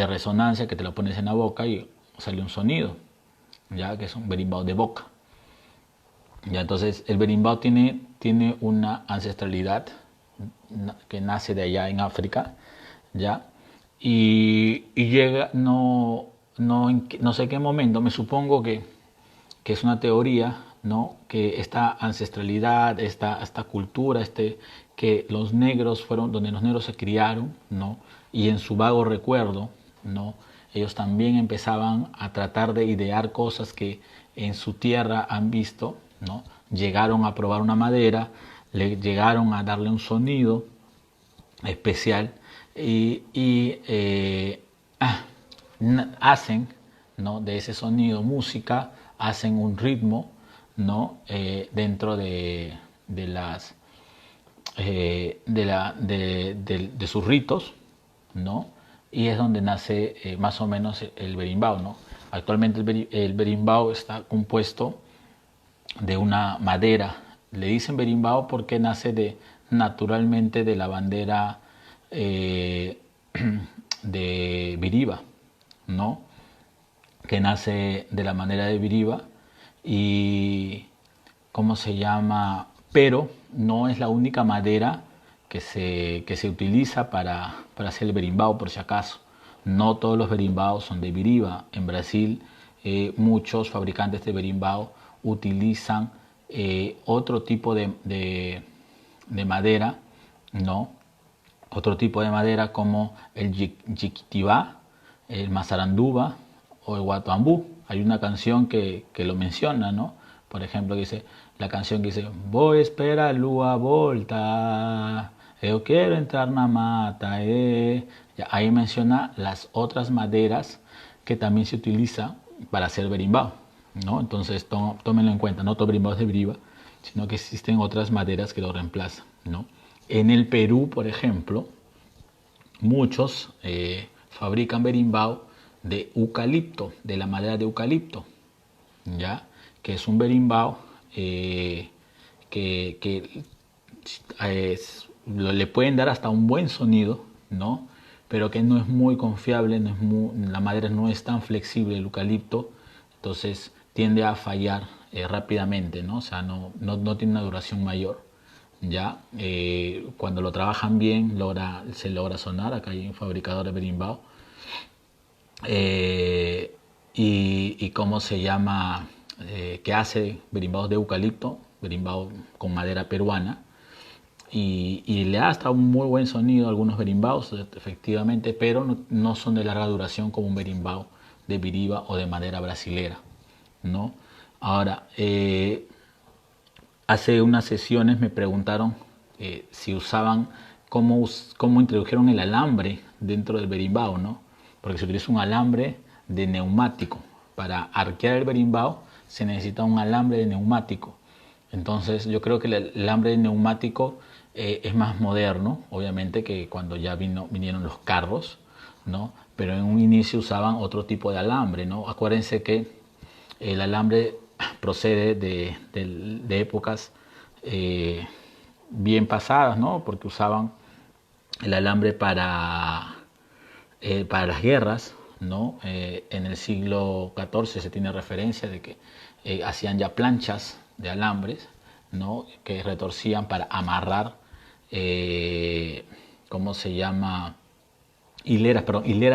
resonancia, que te lo pones en la boca y sale un sonido, ya que es un berimbau de boca. Ya, entonces el berimbau tiene una ancestralidad que nace de allá en África, ya, y llega, no sé qué momento, me supongo que es una teoría, ¿no? Que esta ancestralidad, esta cultura, que los negros fueron donde los negros se criaron, ¿no? Y en su vago recuerdo, ¿no? Ellos también empezaban a tratar de idear cosas que en su tierra han visto, ¿no? Llegaron a probar una madera, le llegaron a darle un sonido especial hacen, ¿no? De ese sonido música, hacen un ritmo, ¿no? Dentro de sus ritos, ¿no? Y es donde nace más o menos el berimbau, ¿no? Actualmente el berimbau está compuesto de una madera. Le dicen berimbau porque nace naturalmente de la bandera de Biriba, ¿no? Que nace de la madera de Biriba y ¿cómo se llama? Pero no es la única madera que se utiliza para hacer el berimbau, por si acaso. No todos los berimbaos son de Biriba. En Brasil muchos fabricantes de berimbau utilizan otro tipo de madera, ¿no? Otro tipo de madera como el Jiquitibá, el Mazaranduba o el Guatuambú. Hay una canción que lo menciona, ¿no? Por ejemplo, la canción que dice: voy a esperar lua volta, yo quiero entrar na mata, Ya, ahí menciona las otras maderas que también se utiliza para hacer berimbau, ¿no? Entonces tómenlo en cuenta, no todo berimbau es de Biriba, sino que existen otras maderas que lo reemplazan, ¿no? En el Perú, por ejemplo, muchos fabrican berimbau de eucalipto, de la madera de eucalipto, ¿ya? Que es un berimbau que le pueden dar hasta un buen sonido, ¿no? Pero que no es muy confiable, la madera no es tan flexible, el eucalipto, entonces tiende a fallar rápidamente, ¿no? O sea, no tiene una duración mayor. Ya, cuando lo trabajan bien se logra sonar. Acá hay un fabricador de berimbau y cómo se llama, que hace berimbaus de eucalipto, berimbau con madera peruana, y le da hasta un muy buen sonido a algunos berimbaus, efectivamente, pero no son de larga duración como un berimbau de Biriba o de madera brasilera, ¿no? Ahora, hace unas sesiones me preguntaron si usaban, cómo introdujeron el alambre dentro del berimbau, ¿no? Porque se utiliza un alambre de neumático. Para arquear el berimbau se necesita un alambre de neumático. Entonces yo creo que el alambre de neumático es más moderno, obviamente, que cuando ya vinieron los carros, ¿no? Pero en un inicio usaban otro tipo de alambre, ¿no? Acuérdense que el alambre procede de épocas bien pasadas, ¿no? Porque usaban el alambre para las guerras, ¿no? En el siglo XIV se tiene referencia de que hacían ya planchas de alambres, ¿no? Que retorcían para amarrar, ¿cómo se llama? Hileras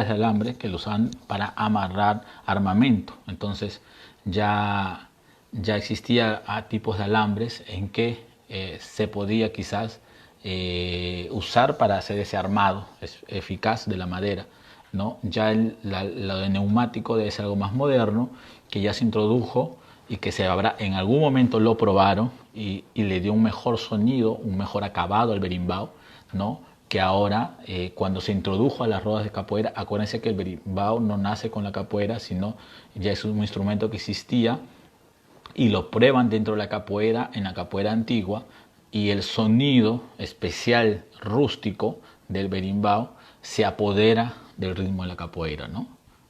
de alambre que lo usaban para amarrar armamento. Entonces ya existía tipos de alambres en que se podía quizás usar para hacer ese armado eficaz de la madera, ¿no? Ya lo de neumático debe ser algo más moderno, que ya se introdujo y que en algún momento lo probaron y le dio un mejor sonido, un mejor acabado al berimbau, ¿no? Que ahora, cuando se introdujo a las rodas de capoeira, acuérdense que el berimbau no nace con la capoeira, sino ya es un instrumento que existía y lo prueban dentro de la capoeira, en la capoeira antigua, y el sonido especial rústico del berimbau se apodera del ritmo de la capoeira, ¿no?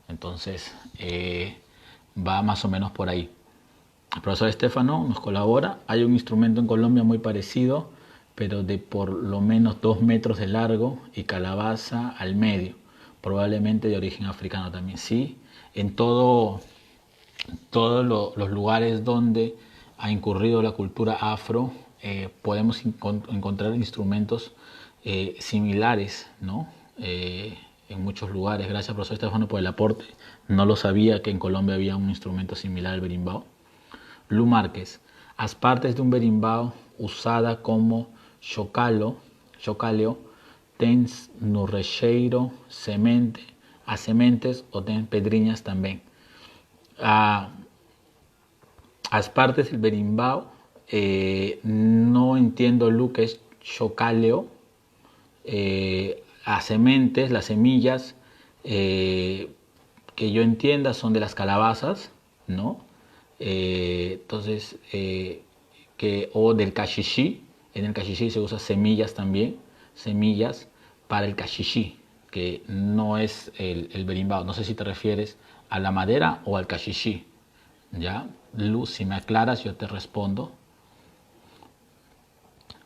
Entonces va más o menos por ahí. El profesor Estefano nos colabora. Hay un instrumento en Colombia muy parecido, pero de por lo menos 2 metros de largo y calabaza al medio. probablemente de origen africano también. Sí, en los lugares donde ha incurrido la cultura afro, podemos encontrar instrumentos similares, ¿no? En muchos lugares. Gracias, profesor Estefano, por el aporte. No lo sabía que en Colombia había un instrumento similar al berimbau. Lu Márquez, as partes de un berimbau usada como chocaleo, tens no recheiro semente, as sementes ou tem pedrinhas também. As partes del berimbau, no entiendo lo que es chocaleo. Las sementes, las semillas, que yo entienda son de las calabazas, ¿no? Entonces, o del caxixí. En el caxixí se usa semillas también, semillas para el caxixí, que no es el berimbau. No sé si te refieres a la madera o al caxixí. ¿Ya? Luz, si me aclaras, yo te respondo.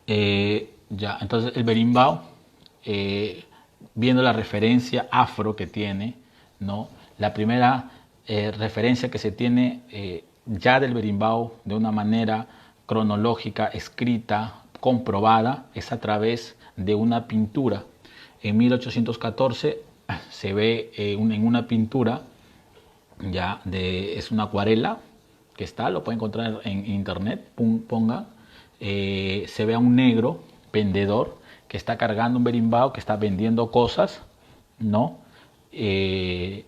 Ya, entonces el berimbau, viendo la referencia afro que tiene, ¿no? La primera referencia que se tiene ya del berimbau de una manera cronológica, escrita, comprobada, es a través de una pintura. En 1814 se ve en una pintura, ya es una acuarela que está, lo pueden encontrar en internet, ponga, se ve a un negro vendedor que está cargando un berimbau, que está vendiendo cosas, ¿no? Y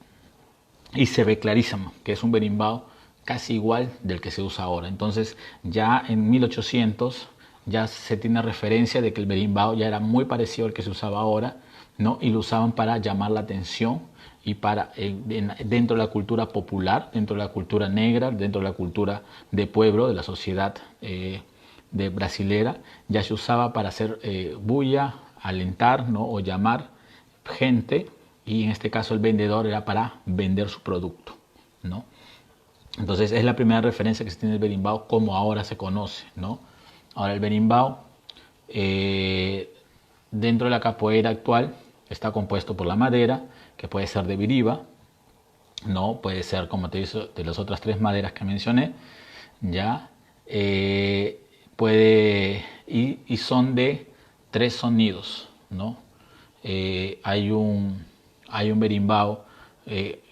se ve clarísimo que es un berimbau casi igual del que se usa ahora. Entonces ya en 1800 ya se tiene referencia de que el berimbau ya era muy parecido al que se usaba ahora, ¿no? Y lo usaban para llamar la atención y para dentro de la cultura popular, dentro de la cultura negra, dentro de la cultura de pueblo, de la sociedad de brasilera, ya se usaba para hacer bulla, alentar, ¿no? O llamar gente, y en este caso el vendedor era para vender su producto, ¿no? Entonces es la primera referencia que se tiene del berimbau como ahora se conoce, ¿no? Ahora el berimbau dentro de la capoeira actual está compuesto por la madera, que puede ser de biriba, no puede ser, como te digo, de las otras tres maderas que mencioné, ya y son de tres sonidos, ¿no? Hay un berimbau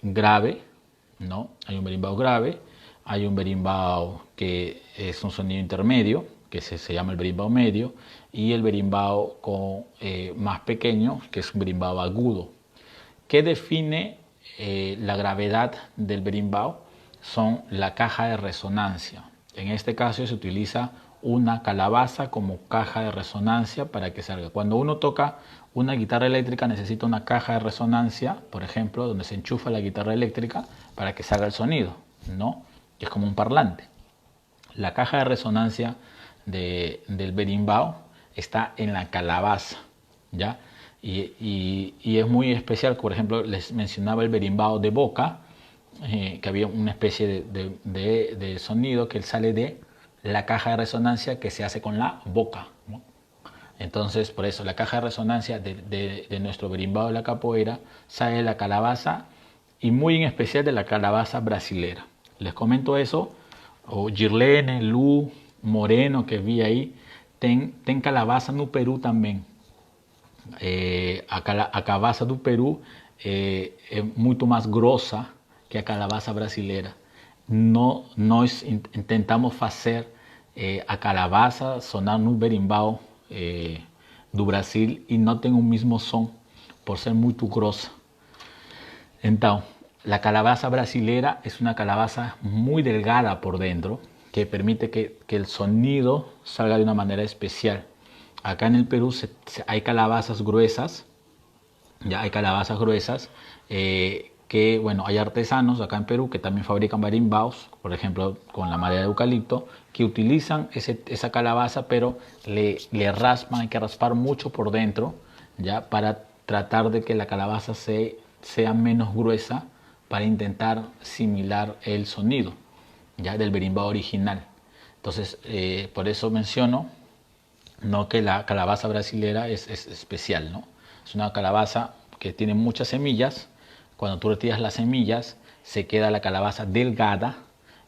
grave, ¿no? Hay un berimbau grave, hay un berimbau que es un sonido intermedio, que se llama el berimbau medio, y el berimbau más pequeño, que es un berimbau agudo. ¿Qué define la gravedad del berimbau? Son la caja de resonancia. En este caso se utiliza una calabaza como caja de resonancia para que salga. Cuando uno toca una guitarra eléctrica necesita una caja de resonancia, por ejemplo, donde se enchufa la guitarra eléctrica para que salga el sonido, ¿no? Que es como un parlante. La caja de resonancia del berimbau está en la calabaza, ¿ya? Y es muy especial. Por ejemplo, les mencionaba el berimbau de boca, que había una especie de sonido que sale de la caja de resonancia que se hace con la boca, ¿no? Entonces, por eso la caja de resonancia de nuestro berimbau de la capoeira sale de la calabaza, y muy en especial de la calabaza brasilera. Les comento eso. O Girlene, Lu, Moreno, que vi aí, tem calabaza no Perú também. A calabaza do Peru é muito mais grossa que a calabaza brasileira. Nós tentamos fazer a calabaza sonar no berimbau do Brasil e não tem o mesmo som por ser muito grossa. Então, la calabaza brasilera es una calabaza muy delgada por dentro que permite que el sonido salga de una manera especial. Acá en el Perú hay calabazas gruesas, ya hay calabazas gruesas que, bueno, hay artesanos acá en Perú que también fabrican berimbaus, por ejemplo, con la madera de eucalipto, que utilizan esa calabaza, pero le raspan, hay que raspar mucho por dentro, ya, para tratar de que la calabaza sea menos gruesa, para intentar similar el sonido ya del berimbau original. Entonces, por eso menciono, ¿no?, que la calabaza brasilera es especial, ¿no? Es una calabaza que tiene muchas semillas. Cuando tú retiras las semillas, se queda la calabaza delgada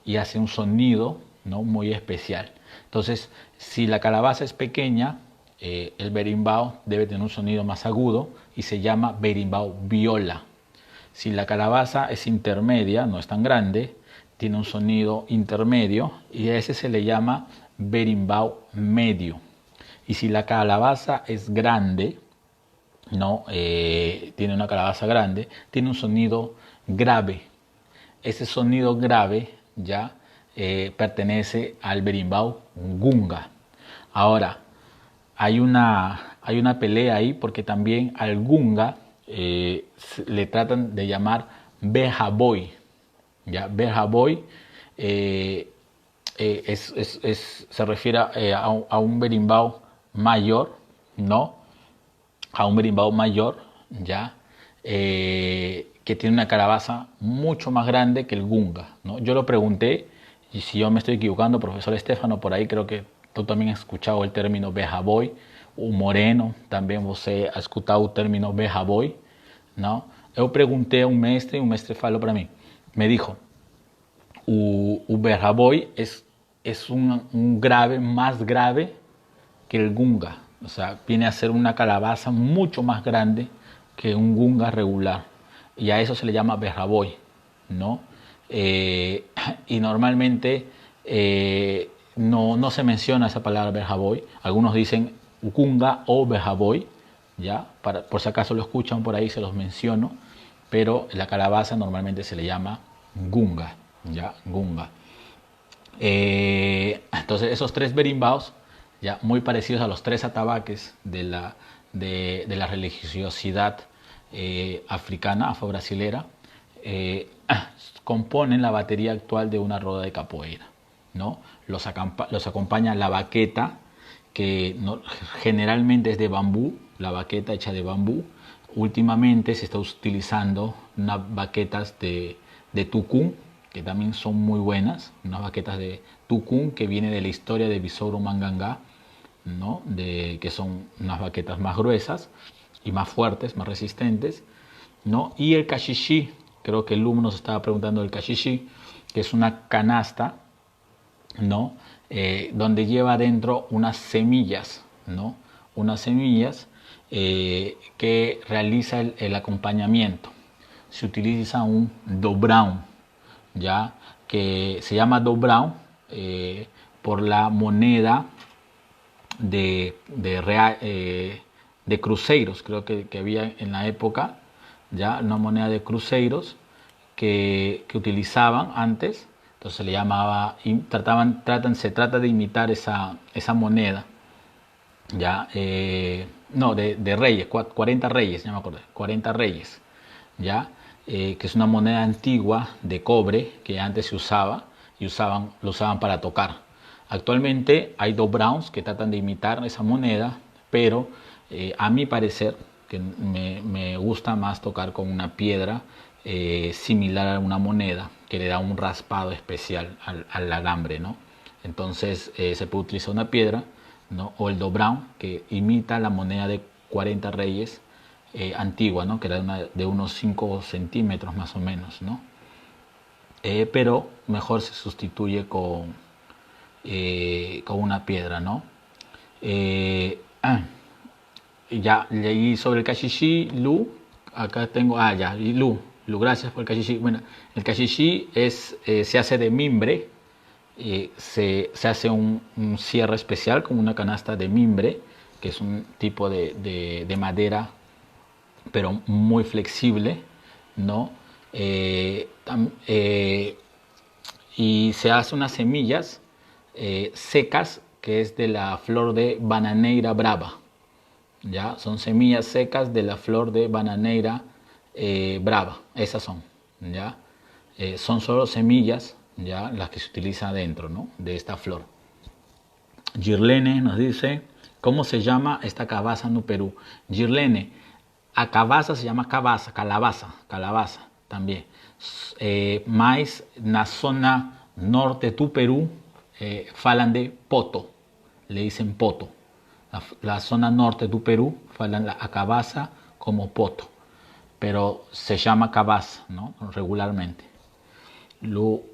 y hace un sonido, ¿no?, muy especial. Entonces, si la calabaza es pequeña, el berimbau debe tener un sonido más agudo y se llama berimbau viola. Si la calabaza es intermedia, no es tan grande, tiene un sonido intermedio y a ese se le llama berimbau medio. Y si la calabaza es grande, no tiene una calabaza grande, tiene un sonido grave. Ese sonido grave ya pertenece al berimbau gunga. Ahora, hay una pelea ahí porque también al gunga le tratan de llamar bejaboy. ¿Ya? Bejaboy se refiere a un berimbau mayor, ¿no? A un berimbau mayor, ¿ya? Que tiene una calabaza mucho más grande que el gunga, ¿no? Yo lo pregunté, y si yo me estoy equivocando, profesor Estefano, por ahí creo que tú también has escuchado el término bejaboy, o moreno, también você ha escuchado el término bejaboy, ¿no? Yo pregunté a un mestre falou para mí, me dijo, o bejaboy es un grave más grave que el gunga, o sea, viene a ser una calabaza mucho más grande que un gunga regular, y a eso se le llama bejaboy, ¿no? Y normalmente no se menciona esa palabra bejaboy. Algunos dicen gunga o bejaboy, ¿ya? Por si acaso lo escuchan por ahí, se los menciono, pero la calabaza normalmente se le llama gunga, ¿ya? Gunga. Entonces esos tres berimbaos, ya muy parecidos a los tres atabaques de la religiosidad africana, afro-brasilera, componen la batería actual de una roda de capoeira, ¿no? Los acompaña la baqueta, que generalmente es de bambú, la baqueta hecha de bambú. Últimamente se está utilizando unas baquetas de tucún, que también son muy buenas, unas baquetas de tucún que viene de la historia de Bisoro Mangangá, ¿no? Que son unas baquetas más gruesas y más fuertes, más resistentes, ¿no? Y el caxixí, creo que el alumno nos estaba preguntando del caxixí, que es una canasta, ¿no? Donde lleva dentro unas semillas, ¿no? Unas semillas que realiza el acompañamiento. Se utiliza un dobrão, ya, que se llama dobrão por la moneda de cruceros, creo que había en la época, ya, una moneda de cruceros que utilizaban antes. Entonces se le llamaba, se trata de imitar esa moneda, ya, no, de reyes, 40 reyes, ya me acordé, 40 reyes, ya, que es una moneda antigua de cobre que antes se usaba y lo usaban para tocar. Actualmente hay dobrãos que tratan de imitar esa moneda, pero a mi parecer, que me gusta más tocar con una piedra similar a una moneda, que le da un raspado especial al alambre, ¿no? Entonces se puede utilizar una piedra, ¿no? O el dobrão, que imita la moneda de 40 reyes antigua, ¿no? Que era de unos 5 centímetros más o menos, ¿no? Pero mejor se sustituye con una piedra, ¿no? Ya leí sobre el caxixí, Lu, acá tengo, ya, y Lu, gracias por el caxixí. Bueno, el caxixí se hace de mimbre, se hace un cierre especial con una canasta de mimbre, que es un tipo de madera, pero muy flexible, ¿no? Y se hace unas semillas secas, que es de la flor de bananeira brava, ¿ya? Son semillas secas de la flor de bananeira brava, esas son, ¿ya? Son solo semillas, ya, las que se utilizan dentro, ¿no?, de esta flor. Girlene nos dice, ¿cómo se llama esta calabaza en Perú? Girlene, a calabaza se llama calabaza también. Mas na zona norte do Perú falan de poto, le dicen poto. La zona norte do Perú falan la calabaza como poto. pero se llama cabaz, ¿no? Regularmente. Lu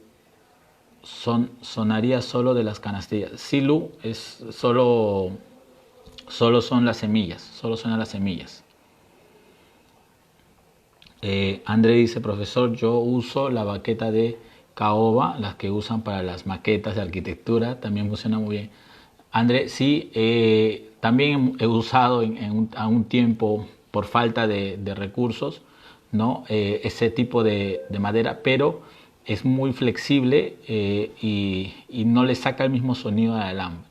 sonaría solo de las canastillas. Sí, Lu es solo son las semillas, solo suenan las semillas. André dice, profesor, yo uso la baqueta de caoba, las que usan para las maquetas de arquitectura, también funciona muy bien. André, sí, también he usado a un tiempo por falta de recursos, ¿no? Ese tipo de madera, pero es muy flexible y no le saca el mismo sonido al alambre.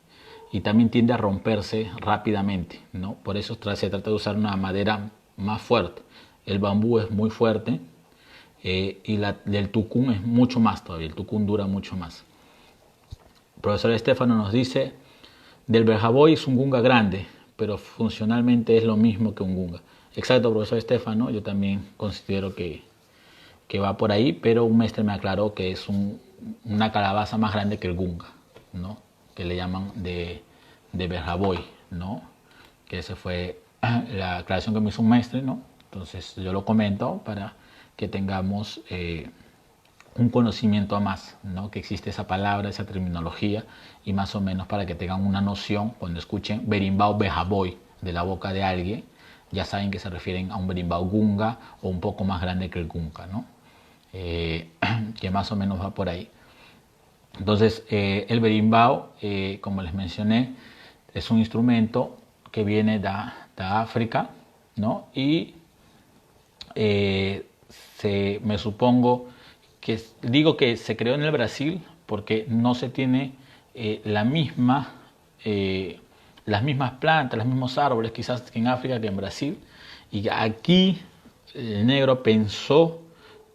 Y también tiende a romperse rápidamente, ¿no? Por eso se trata de usar una madera más fuerte. El bambú es muy fuerte y del tucún es mucho más todavía. El tucún dura mucho más. El profesor Estefano nos dice, del berjaboy es un gunga grande, pero funcionalmente es lo mismo que un gunga. Exacto, profesor Estefano, yo también considero que va por ahí, pero un maestro me aclaró que es una calabaza más grande que el gunga, ¿no? Que le llaman de berjaboy, ¿no? Que esa fue la aclaración que me hizo un maestro, ¿no? Entonces yo lo comento para que tengamos un conocimiento a más, ¿no? Que existe esa palabra, esa terminología y más o menos para que tengan una noción cuando escuchen berimbau berjaboy de la boca de alguien, ya saben que se refieren a un berimbau gunga o un poco más grande que el gunga, ¿no? Que más o menos va por ahí. Entonces el berimbau, como les mencioné, es un instrumento que viene de África, ¿no? Y me supongo que digo que se creó en el Brasil porque no se tiene las mismas plantas, los mismos árboles quizás que en África que en Brasil. Y aquí el negro pensó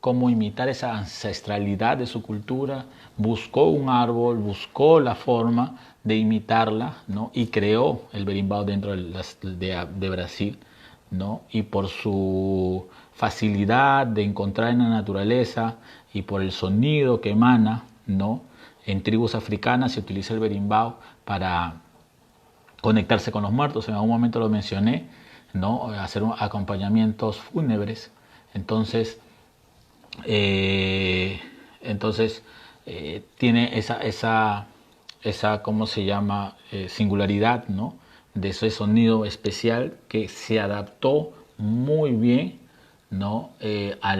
cómo imitar esa ancestralidad de su cultura, buscó un árbol, buscó la forma de imitarla, ¿no? Y creó el berimbau dentro de Brasil, ¿no? Y por su facilidad de encontrar en la naturaleza y por el sonido que emana, ¿no? En tribus africanas se utiliza el berimbau para conectarse con los muertos, en algún momento lo mencioné, ¿no? Hacer acompañamientos fúnebres. Entonces tiene esa ¿cómo se llama? Singularidad, ¿no? De ese sonido especial que se adaptó muy bien, ¿no? A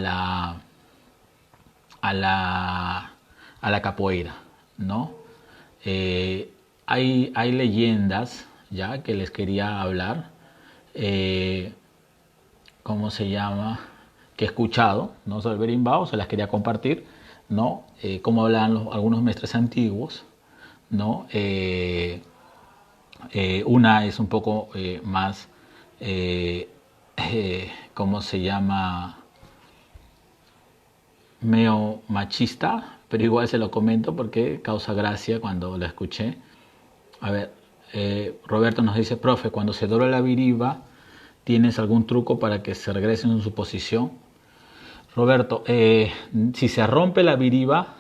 la capoeira, ¿no? Hay leyendas ya que les quería hablar, ¿cómo se llama? Que he escuchado, ¿no? Sobre el berimbau, se las quería compartir, ¿no? Como hablan algunos maestros antiguos, ¿no? Una es un poco más, ¿cómo se llama? Medio machista, pero igual se lo comento porque causa gracia cuando la escuché. A ver, Roberto nos dice, profe, cuando se dobla la viriba, ¿tienes algún truco para que se regrese en su posición? Roberto, si se rompe la viriba,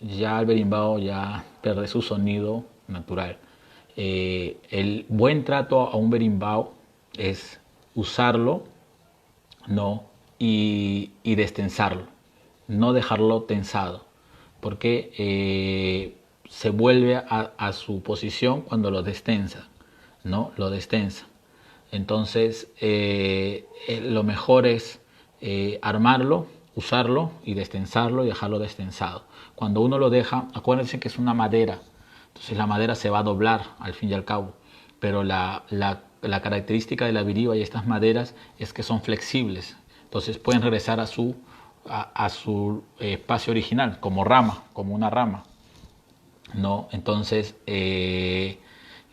ya el berimbau ya pierde su sonido natural. El buen trato a un berimbau es usarlo, ¿no? y destensarlo, no dejarlo tensado, porque se vuelve a su posición cuando lo destensa, ¿no? Lo destensa. Entonces, lo mejor es armarlo, usarlo y destensarlo y dejarlo destensado. Cuando uno lo deja, acuérdense que es una madera, entonces la madera se va a doblar al fin y al cabo, pero la característica de la viriba y estas maderas es que son flexibles, entonces pueden regresar a su espacio original, como rama, como una rama, ¿no? Entonces,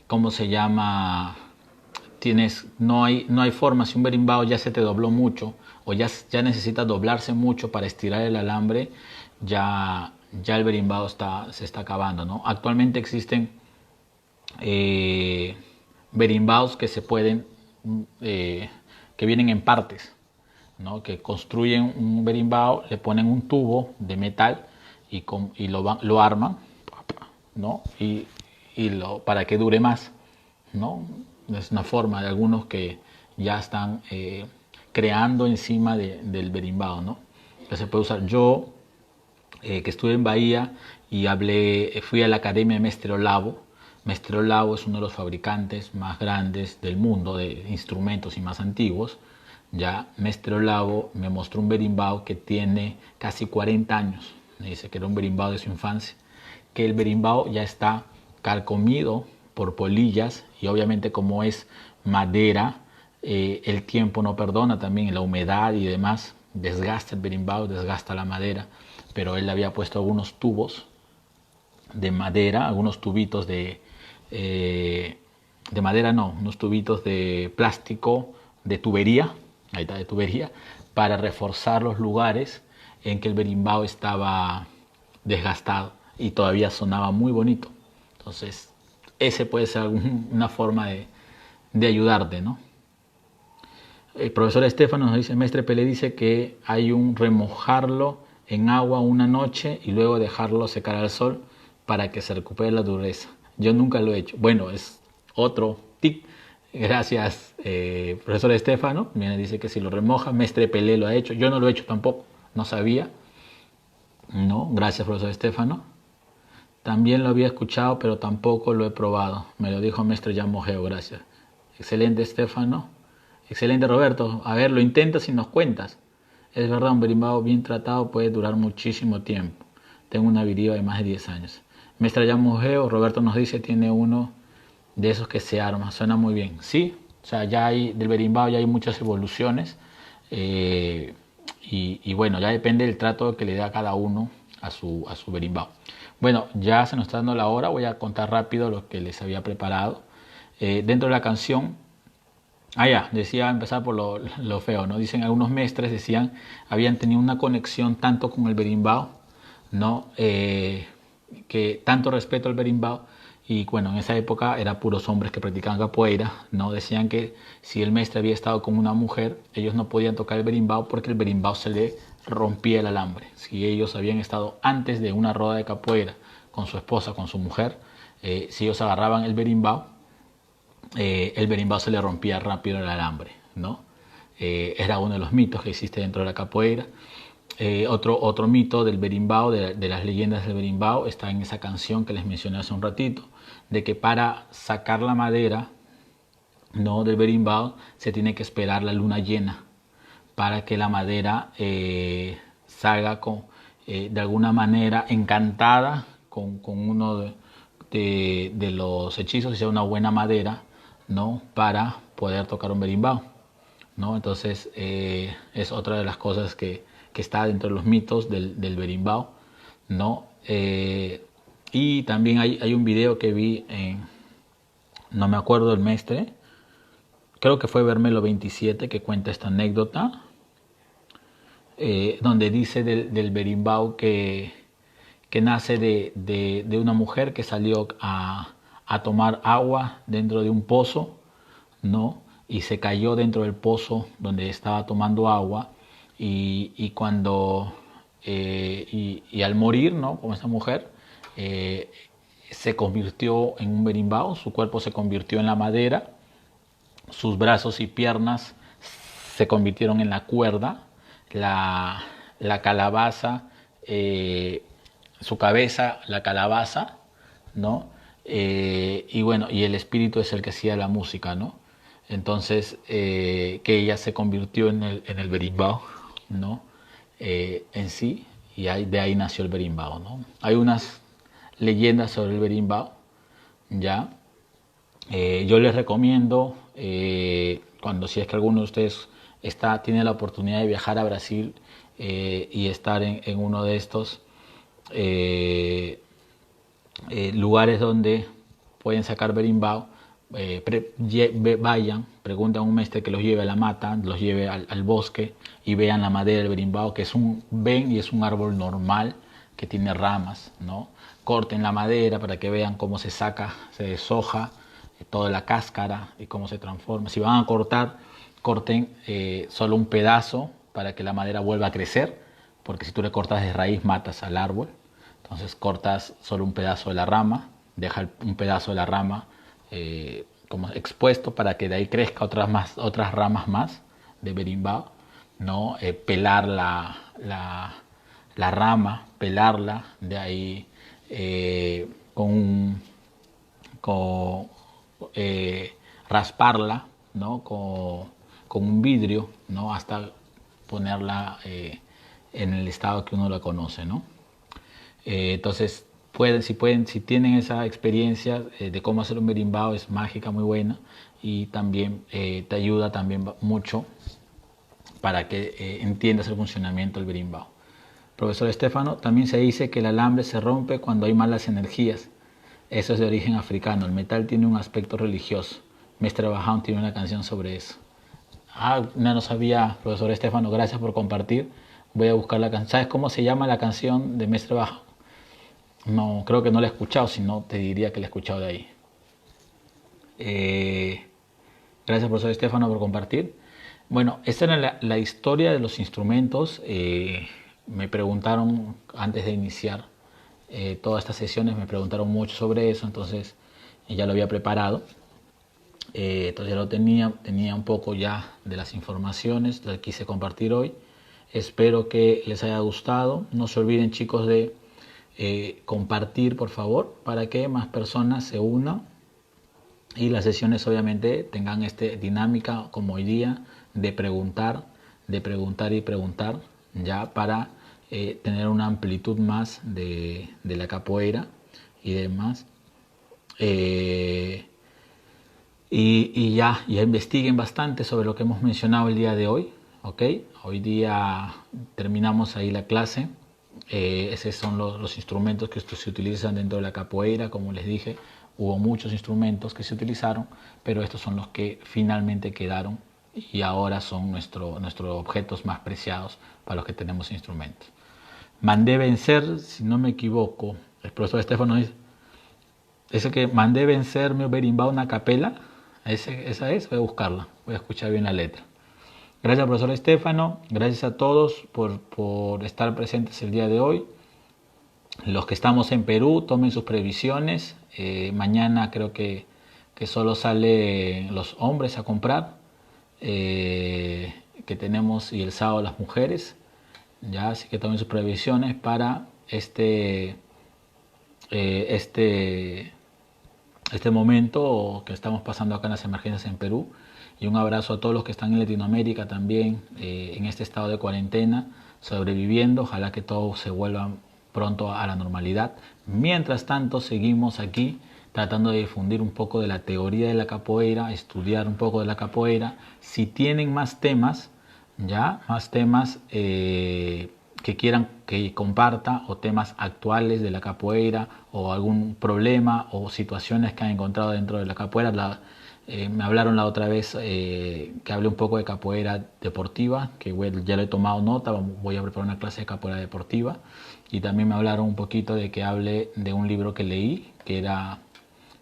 ¿cómo se llama? No hay forma, si un berimbau ya se te dobló mucho o ya necesita doblarse mucho para estirar el alambre, ya el berimbau se está acabando, ¿no? Actualmente existen berimbaus que se pueden, que vienen en partes, ¿no? Que construyen un berimbau, le ponen un tubo de metal y lo arman, ¿no? Para que dure más, ¿no? Es una forma de algunos que ya están creando encima del berimbau, ¿no? Que se puede usar. Yo, que estuve en Bahía y fui a la Academia de Mestre Olavo. Mestre Olavo es uno de los fabricantes más grandes del mundo de instrumentos y más antiguos. Ya Mestre Olavo me mostró un berimbau que tiene casi 40 años. Me dice que era un berimbau de su infancia, que el berimbau ya está carcomido por polillas y obviamente como es madera, el tiempo no perdona, también la humedad y demás desgasta el berimbau, desgasta la madera, pero él le había puesto algunos tubos de madera, algunos tubitos de madera no, unos tubitos de plástico de tubería, ahí está, de tubería, para reforzar los lugares en que el berimbau estaba desgastado y todavía sonaba muy bonito. Entonces, ese puede ser una forma de ayudarte, ¿no? El profesor Estefano nos dice, Mestre Pelé dice que hay un remojarlo en agua una noche y luego dejarlo secar al sol para que se recupere la dureza. Yo nunca lo he hecho. Bueno, es otro tip. Gracias, profesor Estefano. Viene, dice que si lo remoja, Mestre Pelé lo ha hecho. Yo no lo he hecho tampoco, no sabía. No, gracias, profesor Estefano. También lo había escuchado, pero tampoco lo he probado. Me lo dijo Mestre Yamogeo, gracias. Excelente, Estefano. Excelente, Roberto. A ver, lo intentas y nos cuentas. Es verdad, un berimbau bien tratado puede durar muchísimo tiempo. Tengo una viriba de más de 10 años. Mestre Yamogeo, Roberto nos dice, tiene uno de esos que se arma. Suena muy bien. Sí, o sea, ya hay, del berimbau ya hay muchas evoluciones. Y bueno, ya depende del trato que le dé a cada uno a su berimbau. Bueno, ya se nos está dando la hora. Voy a contar rápido lo que les había preparado. Dentro de la canción, ya, decía empezar por lo feo, ¿no? Dicen algunos mestres, decían, habían tenido una conexión tanto con el berimbau, ¿no? Que tanto respeto al berimbau, y bueno, en esa época eran puros hombres que practicaban capoeira, ¿no? Decían que si el mestre había estado con una mujer, ellos no podían tocar el berimbau porque el berimbau se le rompía el alambre. Si ellos habían estado antes de una roda de capoeira con su esposa, con su mujer, si ellos agarraban el berimbau se le rompía rápido el alambre, ¿no? Era uno de los mitos que existe dentro de la capoeira. Otro mito del berimbau, de las leyendas del berimbau, está en esa canción que les mencioné hace un ratito, de que para sacar la madera, ¿no?, del berimbau se tiene que esperar la luna llena para que la madera salga de alguna manera encantada con uno de los hechizos, y sea una buena madera, ¿no?, para poder tocar un berimbau, ¿no? Entonces es otra de las cosas que está dentro de los mitos del berimbau, ¿no? Y también hay un video que vi no me acuerdo el mestre, creo que fue Vermelo 27, que cuenta esta anécdota, donde dice del berimbau que nace de una mujer que salió a tomar agua dentro de un pozo, ¿no? Y se cayó dentro del pozo donde estaba tomando agua, y cuando y al morir, ¿no?, como esa mujer, se convirtió en un berimbau, su cuerpo se convirtió en la madera, sus brazos y piernas se convirtieron en la cuerda, la calabaza, su cabeza, la calabaza, ¿no? Y bueno, y el espíritu es el que hacía la música, ¿no? Entonces, que ella se convirtió en el berimbau, ¿no? En sí, y de ahí nació el berimbau, ¿no? Hay unas leyendas sobre el berimbau, ¿ya? Yo les recomiendo, cuando si es que alguno de ustedes tiene la oportunidad de viajar a Brasil y estar en uno de estos lugares donde pueden sacar berimbau, vayan, preguntan a un mestre que los lleve a la mata, los lleve al bosque y vean la madera del berimbau, que es un árbol normal que tiene ramas, ¿no? Corten la madera para que vean cómo se saca, se deshoja toda la cáscara y cómo se transforma. Si van a cortar, corten solo un pedazo para que la madera vuelva a crecer, porque si tú le cortas de raíz matas al árbol. Entonces cortas solo un pedazo de la rama, deja un pedazo de la rama como expuesto para que de ahí crezca otras ramas más, de berimbau, ¿no? Pelar la rama, pelarla, de ahí con rasparla, ¿no? Con un vidrio, ¿no? Hasta ponerla en el estado que uno la conoce, ¿no? Entonces, si tienen esa experiencia de cómo hacer un berimbau, es mágica, muy buena, y también te ayuda también mucho para que entiendas el funcionamiento del berimbau. Profesor Estefano, también se dice que el alambre se rompe cuando hay malas energías. Eso es de origen africano. El metal tiene un aspecto religioso. Mestre Bajón tiene una canción sobre eso. No lo sabía, profesor Estefano. Gracias por compartir. Voy a buscar la canción. ¿Sabes cómo se llama la canción de Mestre Bajón? No, creo que no la he escuchado, si no te diría que la he escuchado de ahí. Gracias, profesor Estefano, por compartir. Bueno, esta era la historia de los instrumentos. Me preguntaron antes de iniciar todas estas sesiones, me preguntaron mucho sobre eso, entonces ya lo había preparado. Entonces ya lo tenía un poco ya de las informaciones, las quise compartir hoy. Espero que les haya gustado. No se olviden, chicos, de compartir, por favor, para que más personas se unan y las sesiones obviamente tengan esta dinámica como hoy día de preguntar y preguntar, ya para tener una amplitud más de la capoeira y demás. Y ya investiguen bastante sobre lo que hemos mencionado el día de hoy. ¿Ok? Hoy día terminamos ahí la clase. Esos son los instrumentos que se utilizan dentro de la capoeira. Como les dije, hubo muchos instrumentos que se utilizaron, pero estos son los que finalmente quedaron y ahora son nuestros objetos más preciados para los que tenemos instrumentos. Mandé vencer, si no me equivoco, el profesor Estefano dice, ese que mandé vencer mi berimbau una capela, esa es, voy a buscarla, voy a escuchar bien la letra. Gracias, profesor Estefano, gracias a todos por estar presentes el día de hoy. Los que estamos en Perú, tomen sus previsiones. Mañana creo que solo salen los hombres a comprar, que tenemos, y el sábado las mujeres. Ya, así que tomen sus previsiones para este momento que estamos pasando acá en las emergencias en Perú. Y un abrazo a todos los que están en Latinoamérica también, en este estado de cuarentena, sobreviviendo. Ojalá que todo se vuelva pronto a la normalidad. Mientras tanto, seguimos aquí tratando de difundir un poco de la teoría de la capoeira, estudiar un poco de la capoeira. Si tienen más temas, que quieran que comparta, o temas actuales de la capoeira, o algún problema o situaciones que han encontrado dentro de la capoeira. Me hablaron la otra vez que hablé un poco de capoeira deportiva, que ya lo he tomado nota, voy a preparar una clase de capoeira deportiva. Y también me hablaron un poquito de que hable de un libro que leí, que era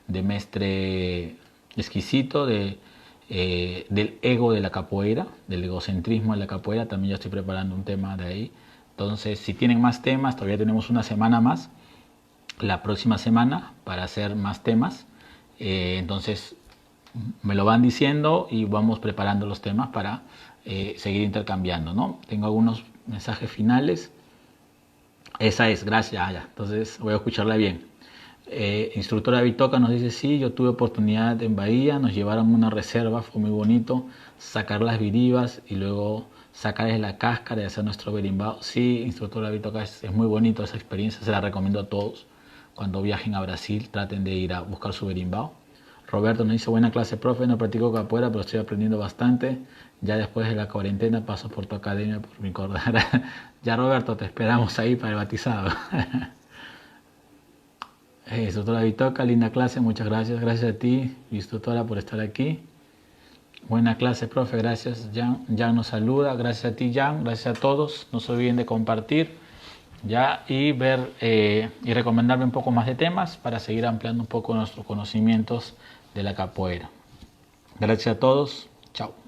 de Mestre Exquisito, del ego de la capoeira, del egocentrismo de la capoeira. También ya estoy preparando un tema de ahí. Entonces, si tienen más temas, todavía tenemos una semana más, la próxima semana, para hacer más temas. Entonces, me lo van diciendo y vamos preparando los temas para seguir intercambiando, ¿no? Tengo algunos mensajes finales. Esa es, gracias. Ya. Entonces, voy a escucharla bien. Instructora Vitoca nos dice, sí, yo tuve oportunidad en Bahía, nos llevaron a una reserva, fue muy bonito, sacar las viribas y luego sacarles la cáscara y hacer nuestro berimbau. Sí, instructora Vitoca, es muy bonito esa experiencia, se la recomiendo a todos. Cuando viajen a Brasil, traten de ir a buscar su berimbau. Roberto nos dice, buena clase, profe, no practico capoeira, pero estoy aprendiendo bastante. Ya después de la cuarentena paso por tu academia por mi cordera. Ya, Roberto, te esperamos ahí para el bautizado. Instructora Vitoca, linda clase, muchas gracias. Gracias a ti, instructora, por estar aquí. Buena clase, profe, gracias. Jan nos saluda, gracias a ti, Jan, gracias a todos. No se olviden de compartir ya y ver y recomendarme un poco más de temas para seguir ampliando un poco nuestros conocimientos de la capoeira. Gracias a todos, chao.